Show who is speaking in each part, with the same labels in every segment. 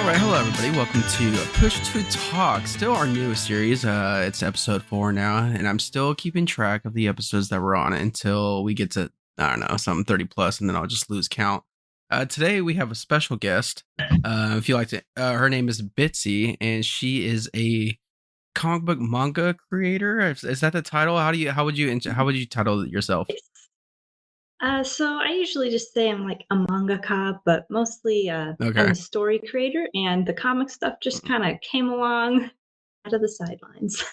Speaker 1: right, hello everybody. Welcome to Push to Talk. Still our newest series. It's episode 4 now, and I'm still keeping track of the episodes that we're on until we get to something 30 plus, and then I'll just lose count. Today we have a special guest. If you like to, her name is Bitsy, and she is a comic book manga creator. Is that the title? How would you title it yourself?
Speaker 2: So I usually just say I'm like a mangaka, but mostly I'm
Speaker 1: Okay.
Speaker 2: a story creator, and the comic stuff just kind of came along out of the sidelines.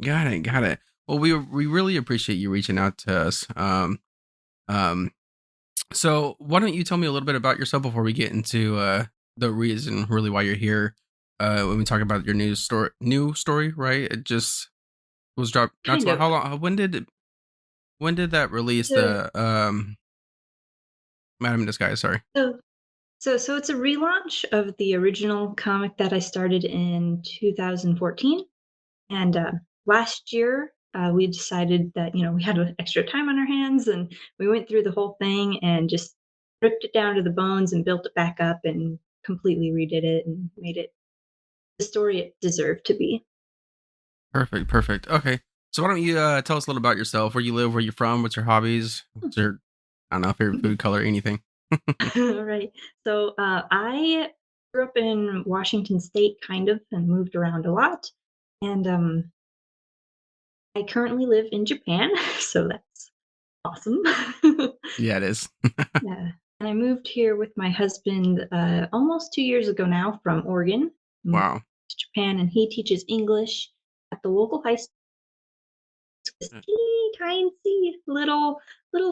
Speaker 1: Got it. Well, we really appreciate you reaching out to us. Um, So why don't you tell me a little bit about yourself before we get into the reason really why you're here? When we talk about your new story, right? It just was dropped not
Speaker 2: Kind
Speaker 1: too long.
Speaker 2: of.
Speaker 1: How long? When did that release?
Speaker 2: So,
Speaker 1: The Madam in Disguise. Sorry.
Speaker 2: so, so it's a relaunch of the original comic that I started in 2014, and last year we decided that we had extra time on our hands, and we went through the whole thing and just ripped it down to the bones and built it back up and completely redid it and made it the story it deserved to be.
Speaker 1: Perfect. Okay. So why don't you tell us a little about yourself? Where you live? Where you're from? What's your hobbies? What's your I don't know, favorite food, color, anything?
Speaker 2: Right. So I grew up in Washington State, kind of, and moved around a lot. And I currently live in Japan, so that's awesome.
Speaker 1: Yeah, it is.
Speaker 2: Yeah. And I moved here with my husband almost 2 years ago now from Oregon. Moved
Speaker 1: Wow.
Speaker 2: to Japan, and he teaches English at the local high school. This teeny tiny little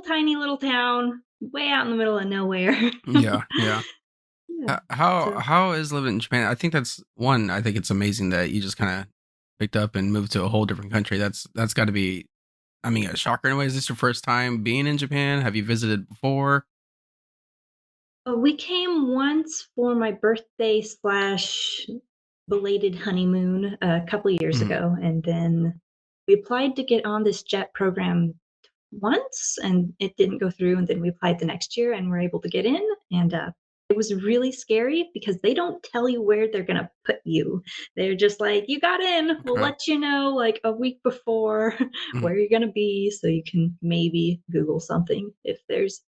Speaker 2: tiny little town way out in the middle of nowhere.
Speaker 1: Yeah.
Speaker 2: Yeah. So
Speaker 1: How is living in Japan? I think it's amazing that you just kind of picked up and moved to a whole different country. That's got to be, I mean, a shocker in a way. Is this your first time being in Japan? Have you visited before?
Speaker 2: We came once for my birthday slash belated honeymoon a couple of years
Speaker 1: Mhm.
Speaker 2: ago, and then we applied to get on this jet program once, and it didn't go through. And then we applied the next year, and were able to get in. And it was really scary because they don't tell you where they're gonna put you. They're just like, "You got in. We'll
Speaker 1: Okay.
Speaker 2: let you know like a week before
Speaker 1: Mhm.
Speaker 2: where you're gonna be, so you can maybe Google something if there's."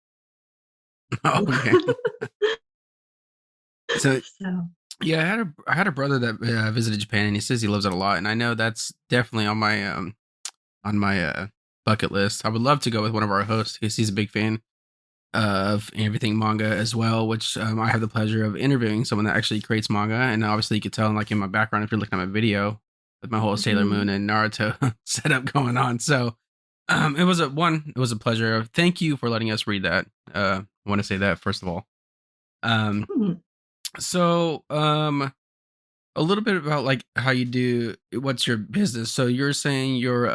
Speaker 1: Okay. So
Speaker 2: So.
Speaker 1: yeah, I had a brother that visited Japan, and he says he loves it a lot, and I know that's definitely on my bucket list. I would love to go with one of our hosts because he's a big fan of everything manga as well, which I have the pleasure of interviewing someone that actually creates manga. And obviously, you could tell, like in my background, if you're looking at my video, with my whole Sailor Moon
Speaker 2: Mhm.
Speaker 1: and Naruto setup going on. So it was a pleasure. Thank you for letting us read that. I want to say that first of all. Um,
Speaker 2: Mhm.
Speaker 1: so a little bit about like how you do. What's your business? So you're saying you're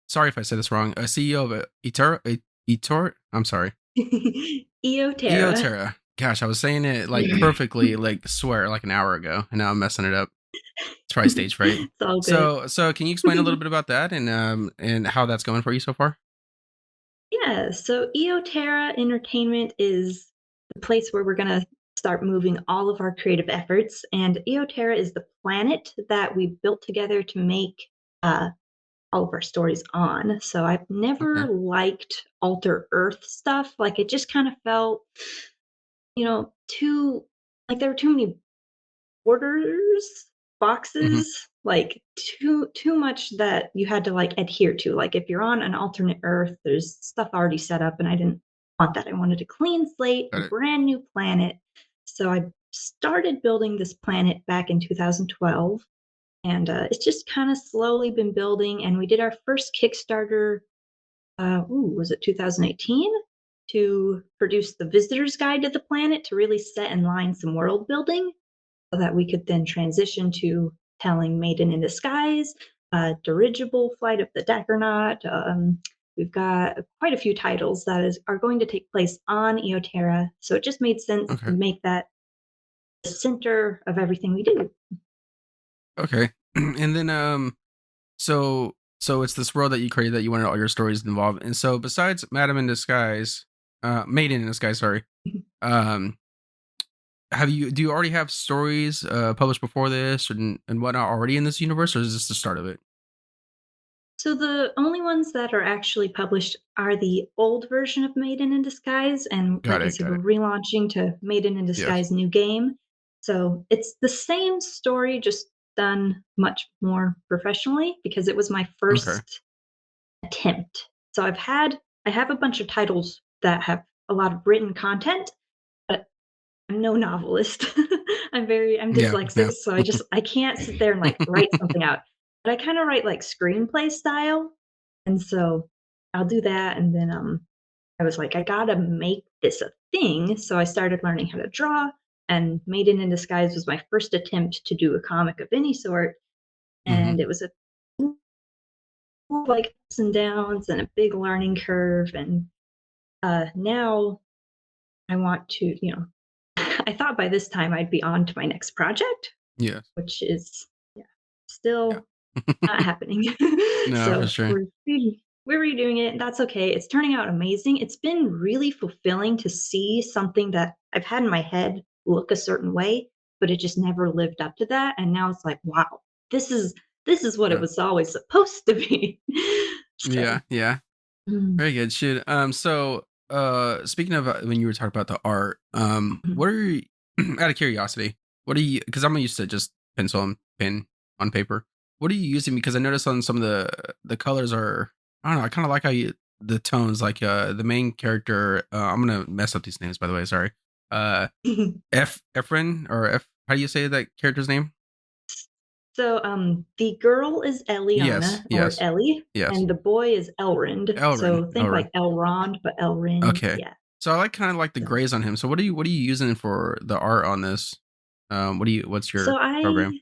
Speaker 1: sorry if I said this wrong. A CEO of Etor. I'm sorry.
Speaker 2: Eoterra.
Speaker 1: Eoterra. Gosh, I was saying it like
Speaker 2: Yeah.
Speaker 1: perfectly, like swear, like an hour ago, and now I'm messing it up. It's probably stage fright.
Speaker 2: It's all good.
Speaker 1: So can you explain a little bit about that and how that's going for you so far?
Speaker 2: Yeah, so Eoterra Entertainment is the place where we're gonna start moving all of our creative efforts, and Eoterra is the planet that we built together to make, uh, all of our stories on. So I've
Speaker 1: Okay.
Speaker 2: never liked Alter Earth stuff, like, it just kinda felt, too like, there were too many orders,
Speaker 1: Hmm.
Speaker 2: boxes, like too much that you had to like adhere to. Like if you're on an alternate Earth, there's stuff already set up, and I didn't want that. I wanted a clean slate, a
Speaker 1: Got it.
Speaker 2: brand new planet. So I started building this planet back in 2012, and it's just kind of slowly been building. And we did our first Kickstarter. Was it 2018? To produce the visitor's guide to the planet to really set in line some world building so that we could then transition to telling Maiden in Disguise, Dirigible, Flight of the Daggernaut. We've got quite a few titles that are going to take place on Eoterra, so it just made sense to
Speaker 1: Okay.
Speaker 2: make that the center of everything we do.
Speaker 1: Okay. And then so it's this world that you created that you wanted all your stories involved. And so besides Madam in Disguise, Maiden in Disguise, sorry. Um do you already have stories published before this and whatnot already in this universe, or is this the start of it?
Speaker 2: So the only ones that are actually published are the old version of Maiden in Disguise, and
Speaker 1: Got
Speaker 2: like I
Speaker 1: it.
Speaker 2: said,
Speaker 1: Got
Speaker 2: we're
Speaker 1: it.
Speaker 2: relaunching to Maiden in
Speaker 1: Yes.
Speaker 2: Disguise new game. So it's the same story, just done much more professionally because it was my
Speaker 1: Okay.
Speaker 2: first attempt. So I have a bunch of titles that have a lot of written content, but I'm no novelist. I'm
Speaker 1: Yeah.
Speaker 2: dyslexic,
Speaker 1: Yeah.
Speaker 2: so I can't sit there and like write something out. But I kind of write like screenplay style. And so I'll do that and then I was like I got to make this a thing, so I started learning how to draw and Maiden in Disguise was my first attempt to do a comic of any sort
Speaker 1: Hmm.
Speaker 2: and it was a like ups and downs and a big learning curve and now I want to, I thought by this time I'd be on to my next project,
Speaker 1: Yes.
Speaker 2: which is yeah,
Speaker 1: Yeah.
Speaker 2: still not happening.
Speaker 1: No, for
Speaker 2: So
Speaker 1: sure.
Speaker 2: we're redoing it. That's okay. It's turning out amazing. It's been really fulfilling to see something that I've had in my head look a certain way, but it just never lived up to that. And now it's like, wow, this is this is what it
Speaker 1: Yeah.
Speaker 2: was always supposed to be.
Speaker 1: Yeah.
Speaker 2: So
Speaker 1: Yeah.
Speaker 2: mm,
Speaker 1: Very good. Shoot. So, speaking of when you were talking about the art,
Speaker 2: mhm.
Speaker 1: what are you, out of curiosity, what are you, because I'm used to just pencil and pen on paper. What are you using? Because I noticed on some of the colors are, I don't know, I kind of like how you, the tones, like, the main character, I'm going to mess up these names, by the way. Sorry. Uh, Efren or how do you say that character's name?
Speaker 2: So, the girl is
Speaker 1: Yes.
Speaker 2: Eliana or
Speaker 1: Yes.
Speaker 2: Ellie,
Speaker 1: Yes.
Speaker 2: and the boy is Elrond.
Speaker 1: Elrin.
Speaker 2: So think
Speaker 1: Elrin.
Speaker 2: like Elrond, but Elrind.
Speaker 1: Okay.
Speaker 2: Yeah.
Speaker 1: So I like kind of like the
Speaker 2: So,
Speaker 1: grays on him. So what are you using for the art on this? What's
Speaker 2: so
Speaker 1: your program?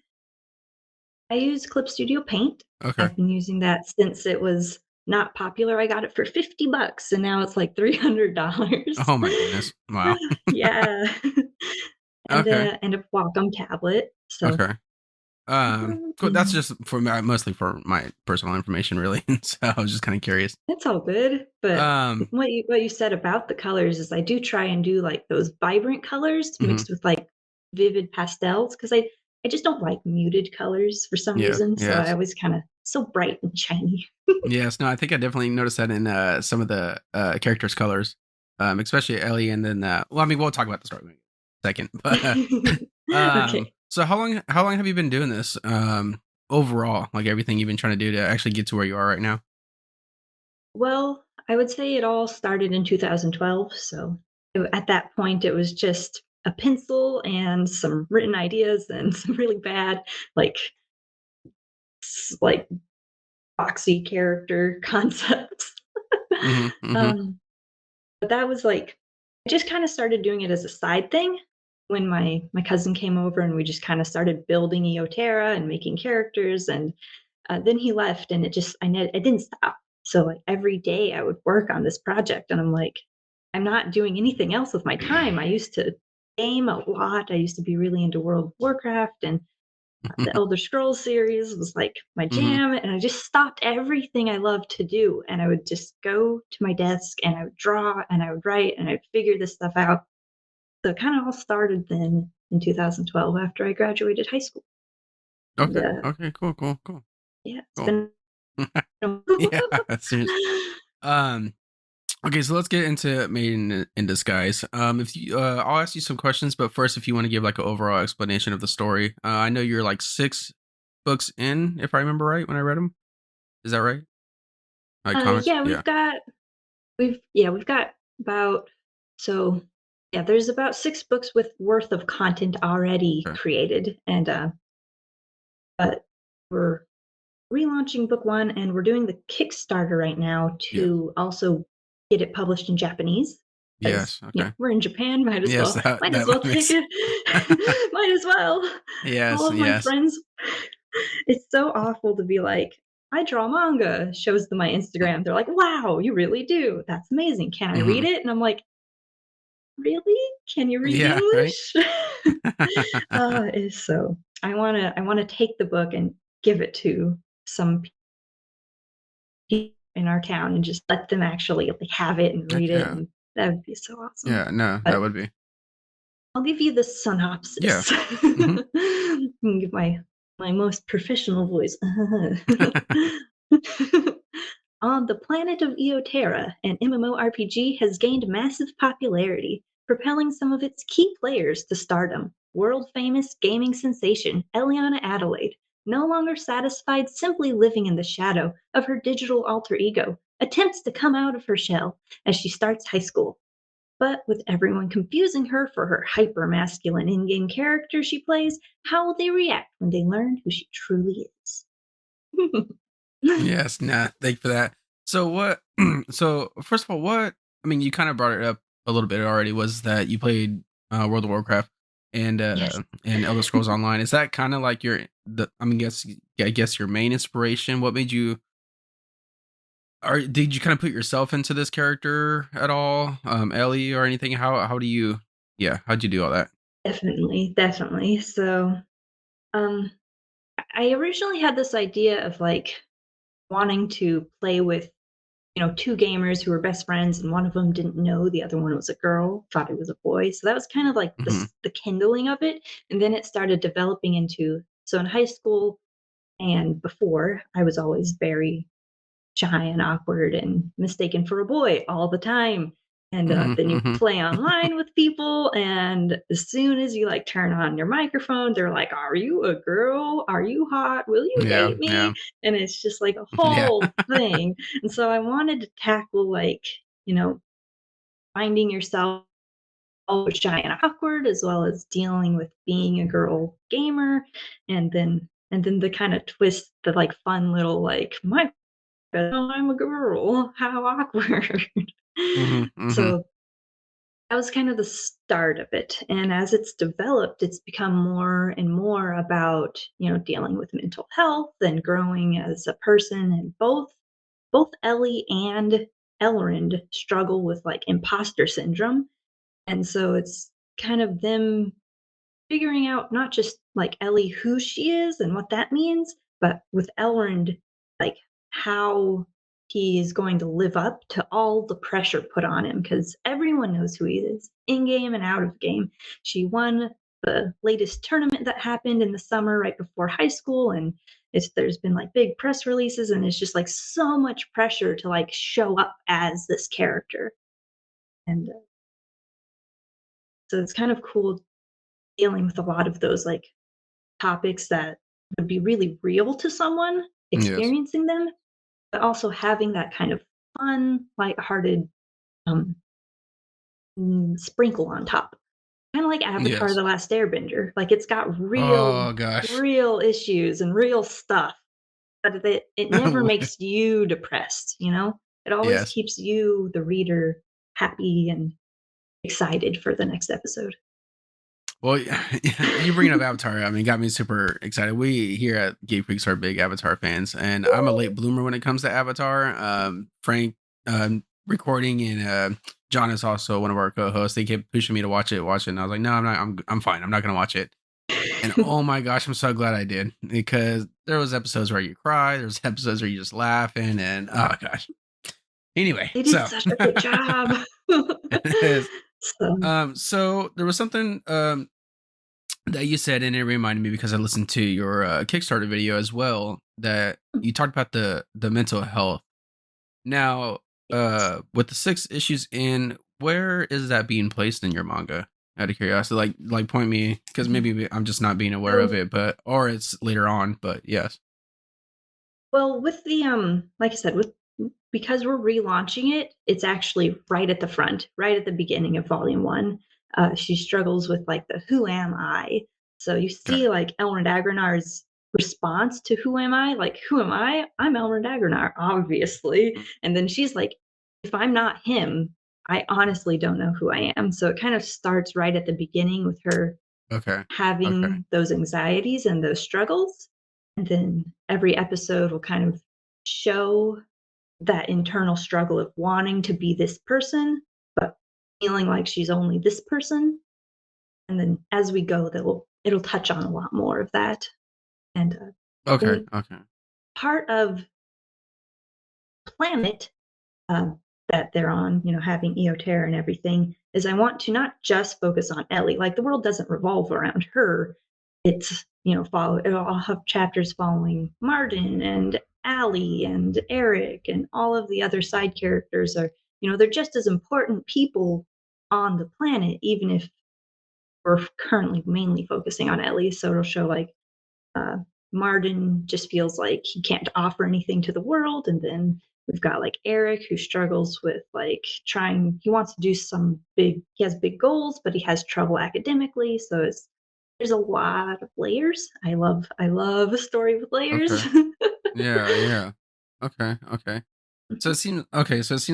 Speaker 2: I use Clip Studio Paint.
Speaker 1: Okay.
Speaker 2: I've been using that since it was not popular. I got it for $50 and now it's like $300.
Speaker 1: Oh my goodness. Wow.
Speaker 2: Yeah.
Speaker 1: Okay.
Speaker 2: And a Wacom tablet. So,
Speaker 1: Okay. Cool. That's just for mostly for my personal information, really. So I was just kind of curious.
Speaker 2: it's all good, but
Speaker 1: Um.
Speaker 2: what you said about the colors is I do try and do, like, those vibrant colors
Speaker 1: Mhm.
Speaker 2: mixed with, like, vivid pastels because I just don't like muted colors for some
Speaker 1: Yeah.
Speaker 2: reason, so I
Speaker 1: Yes.
Speaker 2: always kinda so bright and shiny.
Speaker 1: Yes. No, I think I definitely noticed that in some of the characters' colors, especially Ellie, and then well, I mean, we'll talk about the story in a second, but
Speaker 2: Okay.
Speaker 1: so how long have you been doing this? Overall, like everything you've been trying to do to actually get to where you are right now?
Speaker 2: Well, I would say it all started in 2012, so at that point, it was just a pencil and some written ideas and some really bad, like like, boxy character concepts.
Speaker 1: Mhm, mhm.
Speaker 2: Um, but that was like I just kinda started doing it as a side thing when my cousin came over and we just kinda started building Eoterra and making characters, and, then he left and it didn't stop. So, like, every day I would work on this project, and I'm like, "I'm not doing anything else with my time." I used to game a lot, I used to be really into World of Warcraft, and the Elder Scrolls series was like my
Speaker 1: Mhm.
Speaker 2: jam, and I just stopped everything I loved to do, and I would just go to my desk and I would draw and I would write and I'd figure this stuff out. So it kind of all started then in 2012 after I graduated high school. And
Speaker 1: Okay, okay, cool, cool, cool,
Speaker 2: yeah, it's
Speaker 1: cool.
Speaker 2: been
Speaker 1: Yeah, serious. Um, okay, so let's get into Maiden in Disguise. If you, I'll ask you some questions, but first, if you want to give like an overall explanation of the story, I know you're like 6 books in, if I remember right when I read them. Is that right? Like comics?
Speaker 2: yeah,
Speaker 1: Yeah.
Speaker 2: we've got about so yeah, there's about 6 books with worth of content already
Speaker 1: Okay.
Speaker 2: created, and but we're relaunching book 1, and we're doing the Kickstarter right now
Speaker 1: Yes.
Speaker 2: to also get it published in Japanese. Because
Speaker 1: Yes. Okay.
Speaker 2: we're in Japan,
Speaker 1: Yes.
Speaker 2: might as
Speaker 1: That
Speaker 2: well take
Speaker 1: makes.
Speaker 2: it might as well. All
Speaker 1: Yes.
Speaker 2: of my
Speaker 1: Yes.
Speaker 2: friends it's so awful to be like, "I draw manga," shows them my Instagram, they're like, "Wow, you really do? That's amazing. Can I read
Speaker 1: Mm-hmm.
Speaker 2: it?" And I'm like, "Really? Can you read
Speaker 1: Yeah. Right.
Speaker 2: English?" It's so I wanna take the book and give it to some in our town and just let them actually, like, have it and
Speaker 1: Heck
Speaker 2: read it,
Speaker 1: yeah.
Speaker 2: and that would be so awesome.
Speaker 1: Yeah. No, that
Speaker 2: But
Speaker 1: would be.
Speaker 2: I'll give you the
Speaker 1: Yeah.
Speaker 2: synopsis.
Speaker 1: Hmm.
Speaker 2: Give my most professional voice. On the planet of Eoterra, an MMORPG has gained massive popularity, propelling some of its key players to stardom. World famous gaming sensation Eliana Adelaide, no longer satisfied simply living in the shadow of her digital alter ego, attempts to come out of her shell as she starts high school. But with everyone confusing her for her hyper masculine in game character she plays, how will they react when they learn who she truly is?
Speaker 1: Yes, nah, thank you for that. So what so first of all, what I mean, you kind of brought it up a little bit already, was that you played World of Warcraft
Speaker 2: Yes,
Speaker 1: and Elder Scrolls Online. Is that kind of like your the I mean, I guess your main inspiration? What made you, or did you kind of put yourself into this character at all? Ellie or anything? How do you, yeah, how'd you do all that?
Speaker 2: definitely, definitely. So, um, I originally had this idea of like wanting to play with, two gamers who were best friends, and one of them didn't know the other one was a girl, thought it was a boy. So that was kind of like
Speaker 1: Hmm.
Speaker 2: the kindling of it, and then it started developing into. So in high school and before, I was always very shy and awkward and mistaken for a boy all the time. And
Speaker 1: Hmm.
Speaker 2: then you
Speaker 1: Hmm.
Speaker 2: play online with people, and as soon as you like turn on your microphone, they're like, "Are you a girl? Are you hot? Will you
Speaker 1: Yeah,
Speaker 2: date me?"
Speaker 1: yeah.
Speaker 2: And it's just like a
Speaker 1: Yeah.
Speaker 2: whole thing. And so I wanted to tackle like, finding yourself shy and awkward, as well as dealing with being a girl gamer, and then the kind of twist, the like fun little like my "Oh, I'm a girl. How awkward."
Speaker 1: Hmm. Hmm.
Speaker 2: So that was kind of the start of it. And as it's developed, it's become more and more about, dealing with mental health and growing as a person. And both Ellie and Elrond struggle with like imposter syndrome. And so it's kind of them figuring out not just like Ellie who she is and what that means, but with Elrond, like how he is going to live up to all the pressure put on him because everyone knows who he is in game and out of game. She won the latest tournament that happened in the summer right before high school, and there's been like big press releases, and it's just like so much pressure to like show up as this character. And so it's kind of cool dealing with a lot of those like topics that would be really real to someone
Speaker 1: Yes.
Speaker 2: experiencing them, but also having that kind of fun, lighthearted um, sprinkle on top. Kind of like Avatar:
Speaker 1: Yes.
Speaker 2: The Last Airbender. Like it's got real,
Speaker 1: Oh gosh.
Speaker 2: real issues and real stuff, but it never makes you depressed. It always
Speaker 1: Yes.
Speaker 2: keeps you, the reader, happy and excited for the next episode.
Speaker 1: Well, you bringing up Avatar, I mean, got me super excited. We here at Geek Freaks are big Avatar fans, and I'm a late bloomer when it comes to Avatar. Frank, recording, and John is also one of our co-hosts. They kept pushing me to watch it, and I was like, no, I'm not. I'm fine. I'm not gonna watch it. And oh my gosh, I'm so glad I did, because there was episodes where you cry, there's episodes where you just laughing, and oh gosh. Anyway,
Speaker 2: They did
Speaker 1: so
Speaker 2: such a good job.
Speaker 1: it is.
Speaker 2: So
Speaker 1: So there was something that you said, and it reminded me because I listened to your Kickstarter video as well, that you talked about the mental health. Now, with the 6 issues in, where is that being placed in your manga? Out of curiosity, like point me, because maybe I'm just not being aware of
Speaker 2: so
Speaker 1: it, but or it's later on. But yes.
Speaker 2: Well, with the like I said, with because we're relaunching it, it's actually right at the front, right at the beginning of volume one. She struggles with like the "Who am I?" So you
Speaker 1: Okay.
Speaker 2: see like Elrond Agranar's response to "Who am I?" Like, "Who am I? I'm Elrond Agrenar, obviously."
Speaker 1: Mm.
Speaker 2: And then she's like, "If I'm not him, I honestly don't know who I am." So it kind of starts right at the beginning with her
Speaker 1: Okay. Okay.
Speaker 2: having those anxieties and those struggles. And then every episode will kind of show that internal struggle of wanting to be this person, but feeling like she's only this person. And then as we go, it'll touch on a lot more of that. And
Speaker 1: Okay.
Speaker 2: then
Speaker 1: Okay.
Speaker 2: part of Planet, um, that they're on, having Eoterra and everything, is I want to not just focus on Ellie. Like the world doesn't revolve around her. It's I'll have chapters following Martin and Allie and Eric and all of the other side characters are, they're just as important people on the planet, even if we're currently mainly focusing on Ellie. So it'll show like uh, Martin just feels like he can't offer anything to the world, and then we've got like Eric who struggles with like trying. He wants to do some big. He has big goals, but he has trouble academically. So there's a lot of layers. I love a story with layers.
Speaker 1: Okay. Yeah, yeah. Okay, okay. So it seems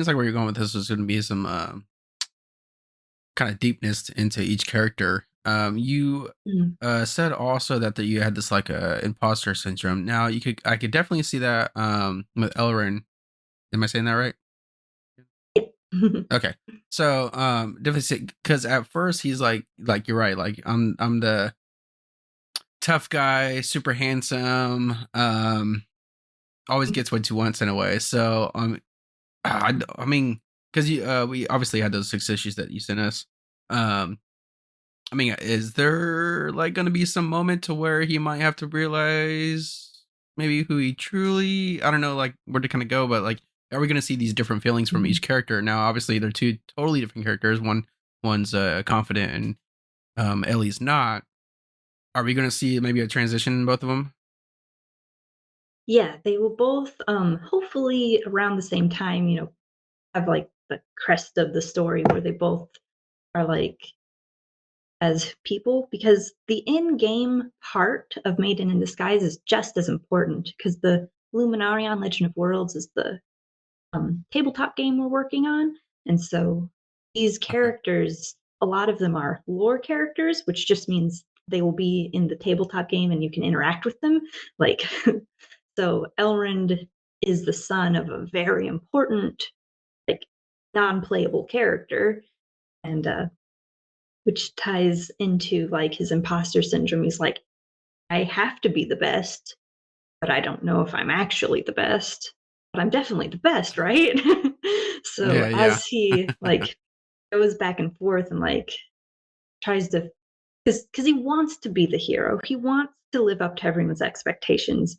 Speaker 1: like where you're going with this is going to be some kind of deepness into each character. You
Speaker 2: Mm,
Speaker 1: said also that you had this like imposter syndrome. Now I could definitely see that with Elrin. Am I saying that right?
Speaker 2: yeah.
Speaker 1: Okay. So definitely because at first he's like you're right. Like I'm the tough guy, super handsome. Always gets what he wants in a way. So I mean, because we obviously had those 6 issues that you sent us. Um, I mean, is there like going to be some moment to where he might have to realize maybe who he truly? I don't know, like where to kind of go, but like, are we going to see these different feelings from each character? Now, obviously, they're two totally different characters. One's confident, and Ellie's not. Are we going to see maybe a transition in both of them?
Speaker 2: Yeah, they will both hopefully around the same time, have like the crest of the story where they both are like as people, because the in-game part of Maiden in Disguise is just as important because the Luminarion Legend of Worlds is the tabletop game we're working on. And so these
Speaker 1: Okay.
Speaker 2: characters, a lot of them are lore characters, which just means they will be in the tabletop game and you can interact with them. Like, so Elrond is the son of a very important, like, non-playable character, and which ties into like his imposter syndrome. He's like, I have to be the best, but I don't know if I'm actually the best. But I'm definitely the best, right? So
Speaker 1: Yeah, yeah,
Speaker 2: as he like goes back and forth and like tries to, because he wants to be the hero, he wants to live up to everyone's expectations,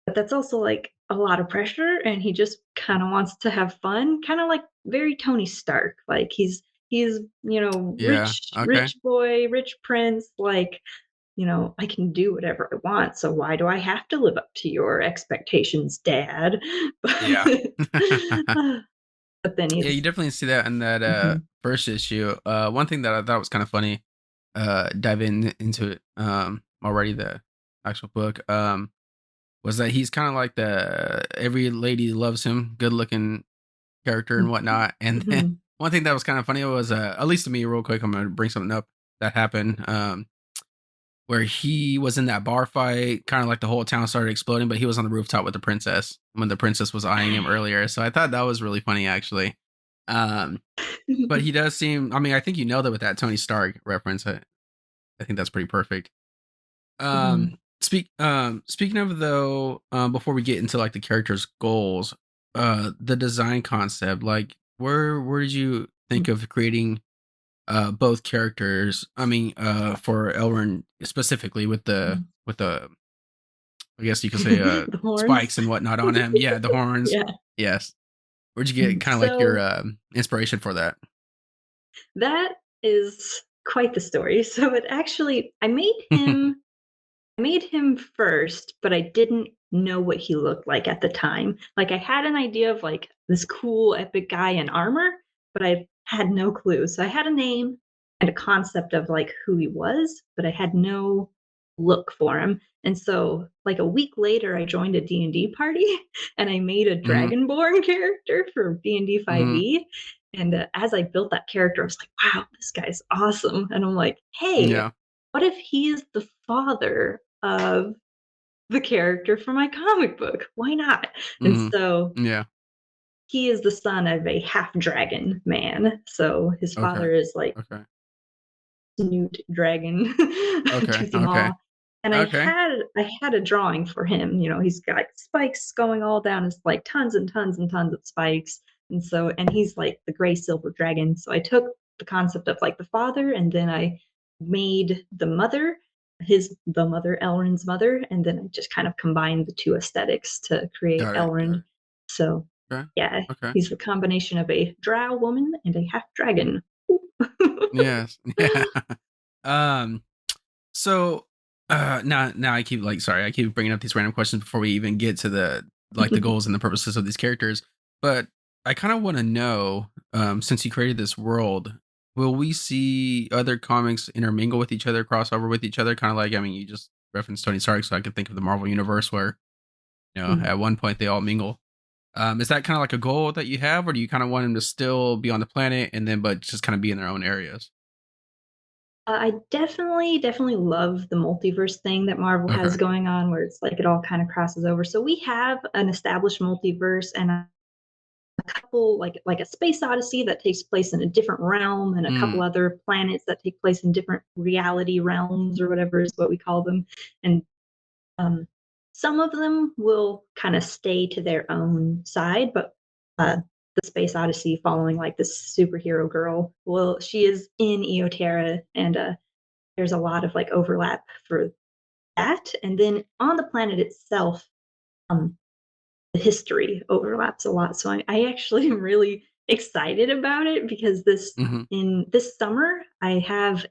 Speaker 2: but that's also like a lot of pressure, and he just kind of wants to have fun, kind of like very Tony Stark. Like he's
Speaker 1: yeah.
Speaker 2: rich
Speaker 1: Okay.
Speaker 2: rich boy, rich prince, like, I can do whatever I want, so why do I have to live up to your expectations, dad?
Speaker 1: Yeah.
Speaker 2: But then
Speaker 1: Yeah, you
Speaker 2: he's
Speaker 1: definitely see that in that
Speaker 2: mhm,
Speaker 1: first issue. One thing that I thought was kind of funny, diving into it already the actual book, was that he's kind of like the every lady loves him, good looking character and whatnot. And then
Speaker 2: mhm.
Speaker 1: one thing that was kind of funny was at least to me, real quick, I'm gonna bring something up that happened. Where he was in that bar fight, kind of like the whole town started exploding, but he was on the rooftop with the princess when the princess was eyeing him earlier. So I thought that was really funny, actually. Um, but he does seem. I mean, I think you nailed it with that Tony Stark reference. I think that's pretty perfect.
Speaker 2: Mhm,
Speaker 1: Speaking of though, before we get into like the characters' goals, the design concept, like where did you think
Speaker 2: mhm,
Speaker 1: of creating both characters? I mean, for Elrond specifically
Speaker 2: mhm.
Speaker 1: with the I guess you could say
Speaker 2: The horns?
Speaker 1: spikes and whatnot on him. Yeah, the horns.
Speaker 2: Yeah.
Speaker 1: Yes. Where'd you get
Speaker 2: Mhm.
Speaker 1: kind of like your
Speaker 2: So
Speaker 1: inspiration for that?
Speaker 2: that is quite the story. So it actually I made him first, but I didn't know what he looked like at the time. Like I had an idea of like this cool epic guy in armor, but I had no clue. So I had a name and a concept of like who he was, but I had no look for him. And so like a week later I joined a D&D party and I made a
Speaker 1: Hmm.
Speaker 2: dragonborn character for D&D
Speaker 1: Hmm.
Speaker 2: 5e. And as I built that character, I was like, wow, this guy's awesome. And I'm like, hey,
Speaker 1: Yeah.
Speaker 2: what if he is the father of the character from my comic book? Why not? And
Speaker 1: Hmm.
Speaker 2: so
Speaker 1: Yeah.
Speaker 2: he is the son of a half dragon man. So his
Speaker 1: Okay.
Speaker 2: father is like
Speaker 1: Okay.
Speaker 2: Newt Dragon,
Speaker 1: Okay.
Speaker 2: Toothy
Speaker 1: Okay.
Speaker 2: Maw. And
Speaker 1: Okay.
Speaker 2: I had a drawing for him. He's got spikes going all down his like tons and tons and tons of spikes. And he's like the gray silver dragon. So I took the concept of like the father, and then I made the mother, the mother, Elrond's mother, and then I just kind of combined the two aesthetics to create
Speaker 1: Got it. Got
Speaker 2: Elrond.
Speaker 1: it.
Speaker 2: So
Speaker 1: Okay.
Speaker 2: yeah,
Speaker 1: Okay.
Speaker 2: he's the combination of a drow woman and a half dragon.
Speaker 1: Yes. Yeah. um. So, now I keep like sorry, I keep bringing up these random questions before we even get to the goals and the purposes of these characters. But I kind of want to know, since you created this world, will we see other comics intermingle with each other, crossover with each other? Kind of like, I mean, you just referenced Tony Stark, so I could think of the Marvel universe where
Speaker 2: Mm.
Speaker 1: at one point they all mingle. Is that kind of like a goal that you have, or do you kind of want them to still be on the planet and then but just kind of be in their own areas?
Speaker 2: I definitely love the multiverse thing that Marvel has
Speaker 1: Okay.
Speaker 2: going on, where it's like it all kind of crosses over. So we have an established multiverse and a couple like a space odyssey that takes place in a different realm, and a couple
Speaker 1: Mm,
Speaker 2: other planets that take place in different reality realms or whatever is what we call them. And um, some of them will kind of stay to their own side, but the Space Odyssey, following like this superhero girl, well, she is in Eoterra, and there's a lot of like overlap for that. And then on the planet itself, um, the history overlaps a lot. So I actually am really excited about it because
Speaker 1: mhm.
Speaker 2: this summer I've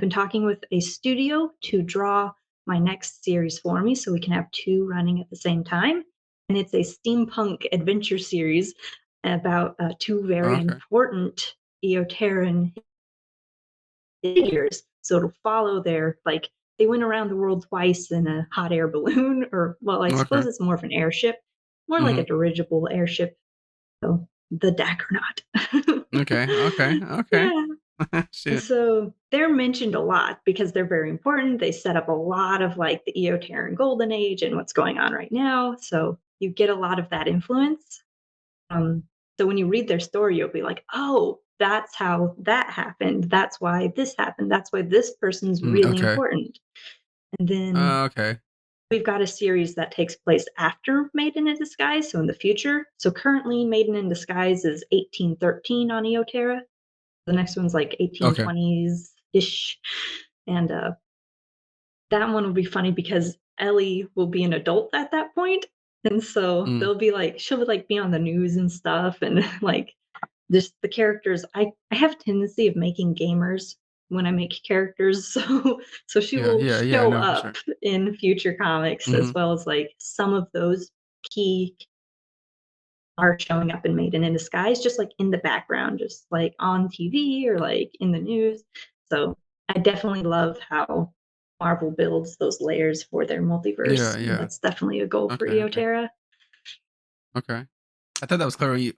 Speaker 2: been talking with a studio to draw my next series for me, so we can have two running at the same time. And it's a steampunk adventure series about two
Speaker 1: Oh,
Speaker 2: very
Speaker 1: okay.
Speaker 2: important Eoterran figures. So it'll follow their like they went around the world twice in a hot air balloon, or well, I suppose
Speaker 1: Okay.
Speaker 2: it's more of an airship, more like a
Speaker 1: Mhm.
Speaker 2: dirigible airship. So the Dacronaut.
Speaker 1: Okay, okay, okay.
Speaker 2: Yeah. And
Speaker 1: Shoot.
Speaker 2: so they're mentioned a lot because they're very important. They set up a lot of like the Eoterran Golden Age and what's going on right now. So you get a lot of that influence. Um, so when you read their story, you'll be like, oh, that's how that happened. That's why this happened. That's why this person's really
Speaker 1: Okay.
Speaker 2: important. And then
Speaker 1: Okay.
Speaker 2: we've got a series that takes place after Maiden in Disguise, so in the future. So currently, Maiden in Disguise is 1813 on Eoterra. The next one's like
Speaker 1: Okay.
Speaker 2: 1820s ish. And that one will be funny because Ellie will be an adult at that point. And so
Speaker 1: Mm.
Speaker 2: they'll be like, she'll like be on the news and stuff. And like, just the characters, I have a tendency of making gamers when I make characters, so she
Speaker 1: Yeah,
Speaker 2: will
Speaker 1: yeah, yeah,
Speaker 2: show
Speaker 1: no, for
Speaker 2: up
Speaker 1: sure.
Speaker 2: in future comics, as
Speaker 1: Mhm.
Speaker 2: well as like some of those key are showing up in Maiden in Disguise, just like in the background, just like on TV or like in the news. So I definitely love how Marvel builds those layers for their multiverse,
Speaker 1: Yeah,
Speaker 2: and
Speaker 1: yeah.
Speaker 2: that's definitely a goal for
Speaker 1: Okay, okay,
Speaker 2: Eoterra.
Speaker 1: okay. I thought that was clever. You,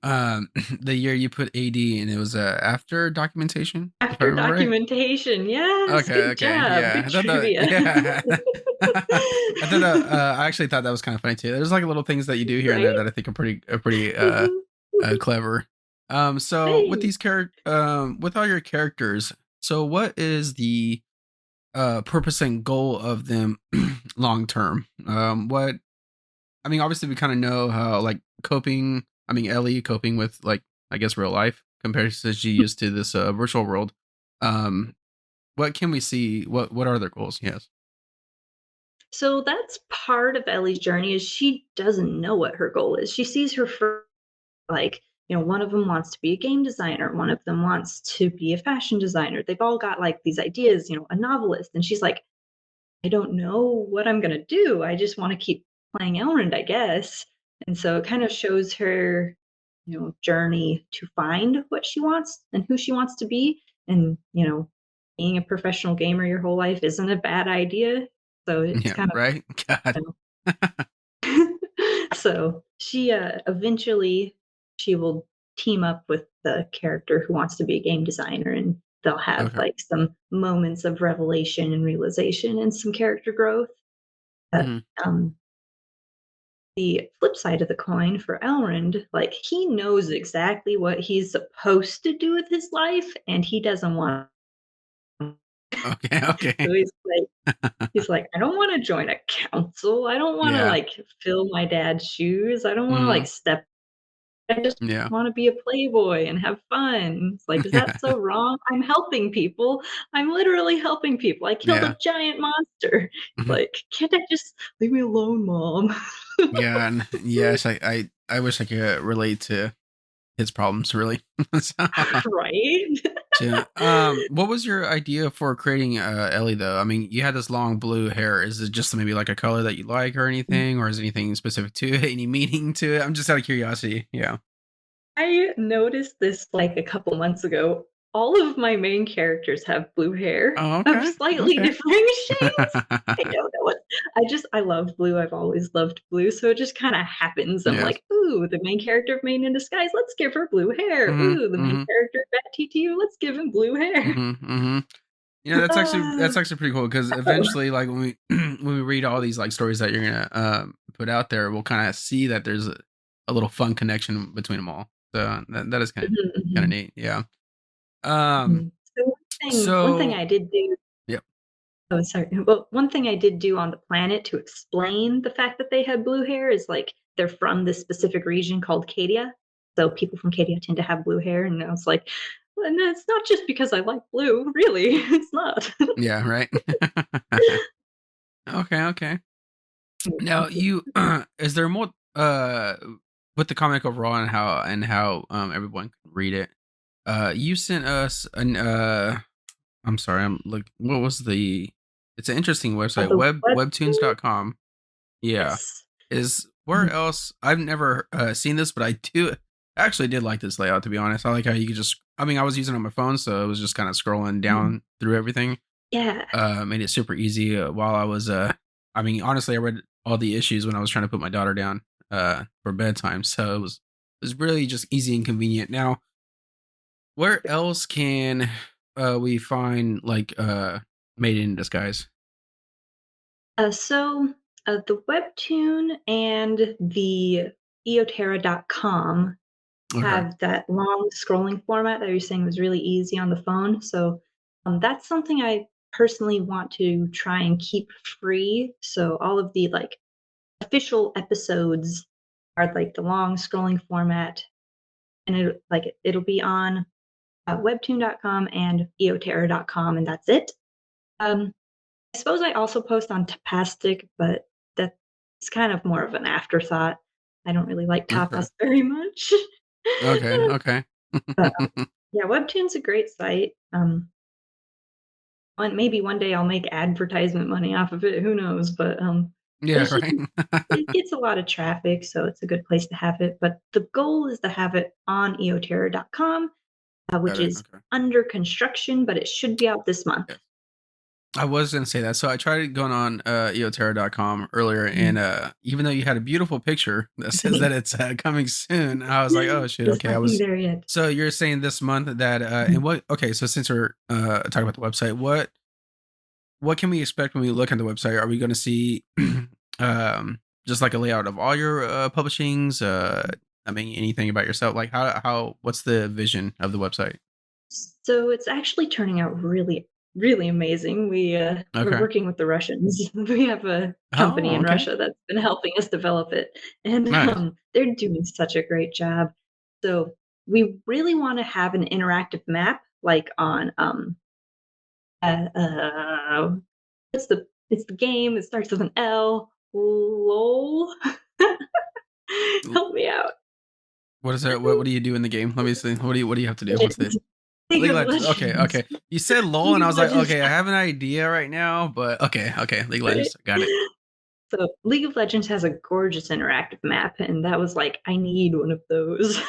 Speaker 1: the year you put AD and it was, after documentation, if I
Speaker 2: After
Speaker 1: remember right?
Speaker 2: documentation, yes,
Speaker 1: Okay,
Speaker 2: good
Speaker 1: okay,
Speaker 2: job,
Speaker 1: yeah.
Speaker 2: good
Speaker 1: I thought that
Speaker 2: trivia.
Speaker 1: yeah. I thought that, I actually thought that was kinda funny too. There's, like, little things that you do here and there
Speaker 2: Right?
Speaker 1: that I think are pretty,
Speaker 2: Mhm, mhm.
Speaker 1: clever. So
Speaker 2: Thanks.
Speaker 1: with all your characters, so what is the, purpose and goal of them long term? What I mean, obviously, we kinda know how, like, Ellie coping with, like, I guess, real life compared to she used to this, virtual world. Um, what can we see? What are their goals? Yes.
Speaker 2: So that's part of Ellie's journey is she doesn't know what her goal is. She sees her like, one of them wants to be a game designer, one of them wants to be a fashion designer. They've all got like these ideas, a novelist, and she's like, I don't know what I'm gonna do. I just want to keep playing Elrond, I guess. And so it kind of shows her, journey to find what she wants and who she wants to be. And, being a professional gamer your whole life isn't a bad idea. So it's
Speaker 1: Yeah,
Speaker 2: kind of,
Speaker 1: right? God.
Speaker 2: you so she eventually she will team up with the character who wants to be a game designer, and they'll have
Speaker 1: Okay.
Speaker 2: like some moments of revelation and realization and some character growth. But
Speaker 1: Mhm.
Speaker 2: um, the flip side of the coin for Elrond, like he knows exactly what he's supposed to do with his life, and he doesn't want.
Speaker 1: Okay,
Speaker 2: So
Speaker 1: okay.
Speaker 2: he's like, I don't want to join a council. I don't want to
Speaker 1: Yeah.
Speaker 2: like fill my dad's shoes. I don't want to like
Speaker 1: Mhm.
Speaker 2: step I just
Speaker 1: Yeah.
Speaker 2: wanna be a playboy and have fun. It's like, is that
Speaker 1: Yeah.
Speaker 2: so wrong? I'm helping people. I'm literally helping people. I killed
Speaker 1: Yeah.
Speaker 2: a giant monster.
Speaker 1: Mhm.
Speaker 2: Like, can't I just leave me alone, mom?
Speaker 1: Yeah, and yes, I wish I could relate to his problems really. So,
Speaker 2: Right?
Speaker 1: yeah, what was your idea for creating, Ellie, though? I mean, you had this long blue hair. Is it just maybe like a color that you like or anything, or is anything specific to it, any meaning to it? I'm just out of curiosity. Yeah.
Speaker 2: I noticed this, like, a couple months ago. All of my main characters have blue hair
Speaker 1: Oh,
Speaker 2: of
Speaker 1: okay,
Speaker 2: slightly
Speaker 1: okay.
Speaker 2: differing shades. I don't know what I love blue, I've always loved blue, so it just kinda happens. I'm
Speaker 1: Yes.
Speaker 2: like, "Ooh, the main character of Maiden in Disguise, let's give her blue hair.
Speaker 1: Mhm,
Speaker 2: Ooh, the main
Speaker 1: mhm,
Speaker 2: character of Bat TTU, let's give him blue hair."
Speaker 1: mhm, mhm. You know,
Speaker 2: Ah,
Speaker 1: that's actually pretty cool because
Speaker 2: oh.
Speaker 1: eventually, like, when we when we read all these, like, stories that you're gonna, put out there, we'll kinda see that there's a little fun connection between them all. So that is
Speaker 2: Mhm,
Speaker 1: kinda
Speaker 2: mhm,
Speaker 1: neat, yeah. Um,
Speaker 2: mhm. So one thing
Speaker 1: so
Speaker 2: I did do
Speaker 1: yep,
Speaker 2: Oh, sorry. Well, one thing I did do on the planet to explain the fact that they had blue hair is, like, they're from this specific region called Cadia, so people from Cadia tend to have blue hair, and I was like, "Well, and it's not just because I like blue, really, it's not."
Speaker 1: yeah, right? Okay, okay. Now
Speaker 2: Thank you.
Speaker 1: you is there more, with the comic overall and how, everyone can read it, you sent us an, I'm sorry, I'm look what was the it's an interesting website,
Speaker 2: The webtoon.
Speaker 1: webtoons.com. Yeah.
Speaker 2: Yes.
Speaker 1: Is where
Speaker 2: Mhm,
Speaker 1: else I've never, seen this, but I actually did like this layout, to be honest. I like how you could just I mean, I was using it on my phone, so it was just kinda scrolling
Speaker 2: mhm.
Speaker 1: down through everything.
Speaker 2: Yeah.
Speaker 1: Made it super easy, while I was, I mean, honestly, I read all the issues when I was trying to put my daughter down, for bedtime, so it was really just easy and convenient. Now, where else can, we find, like, Maiden in Disguise?
Speaker 2: So, the webtoon and the eoterra.com
Speaker 1: Okay,
Speaker 2: have that long scrolling format that you're saying was really easy on the phone. So that's something I personally want to try and keep free. So all of the like official episodes are like the long scrolling format, and it'll be on webtoon.com and eoterra.com, and that's it. Um, I suppose I also post on Tapastic, but that's kind of more of an afterthought. I don't really like
Speaker 1: okay,
Speaker 2: tapas very much.
Speaker 1: okay, okay.
Speaker 2: But yeah, Webtoon's a great site. Maybe one day I'll make advertisement money off of it, who knows, but,
Speaker 1: Yeah,
Speaker 2: it's just
Speaker 1: right.
Speaker 2: it gets a lot of traffic, so it's a good place to have it, but the goal is to have it on eoterra.com, which
Speaker 1: Got it,
Speaker 2: is
Speaker 1: okay.
Speaker 2: under construction, but it should be out this month.
Speaker 1: Yes. I was gonna say that. So I tried going on eoterra.com earlier,
Speaker 2: Mhm.
Speaker 1: and even though you had a beautiful picture that says that it's coming soon, I was like, oh shit,
Speaker 2: There's
Speaker 1: okay. I
Speaker 2: nothing
Speaker 1: was
Speaker 2: there yet.
Speaker 1: so you're saying this month that
Speaker 2: Mhm.
Speaker 1: and what okay, so since we're talking about the website, what can we expect when we look at the website? Are we gonna see just like a layout of all your publishings? I mean anything about yourself? Like how what's the vision of the website?
Speaker 2: So it's actually turning out really, really amazing. We're
Speaker 1: Okay.
Speaker 2: working with the Russians. We have a company
Speaker 1: Oh,
Speaker 2: in
Speaker 1: okay.
Speaker 2: Russia that's been helping us develop it, and
Speaker 1: Nice.
Speaker 2: they're doing such a great job. So we really want to have an interactive map, like on it's the game. It starts with an L. LOL. Help me out.
Speaker 1: What is that? What do you do in the game? Let me see. What do you have to do? What's the
Speaker 2: Legends. League
Speaker 1: League of
Speaker 2: of
Speaker 1: Legends? Okay,
Speaker 2: Legends.
Speaker 1: okay. You said LOL, and
Speaker 2: League
Speaker 1: I
Speaker 2: of
Speaker 1: was like,
Speaker 2: Legends.
Speaker 1: okay, I have an idea right now, but okay, okay. League of
Speaker 2: Right?
Speaker 1: Legends, got it,
Speaker 2: So, League of Legends has a gorgeous interactive map, and that was like, "I need one of those."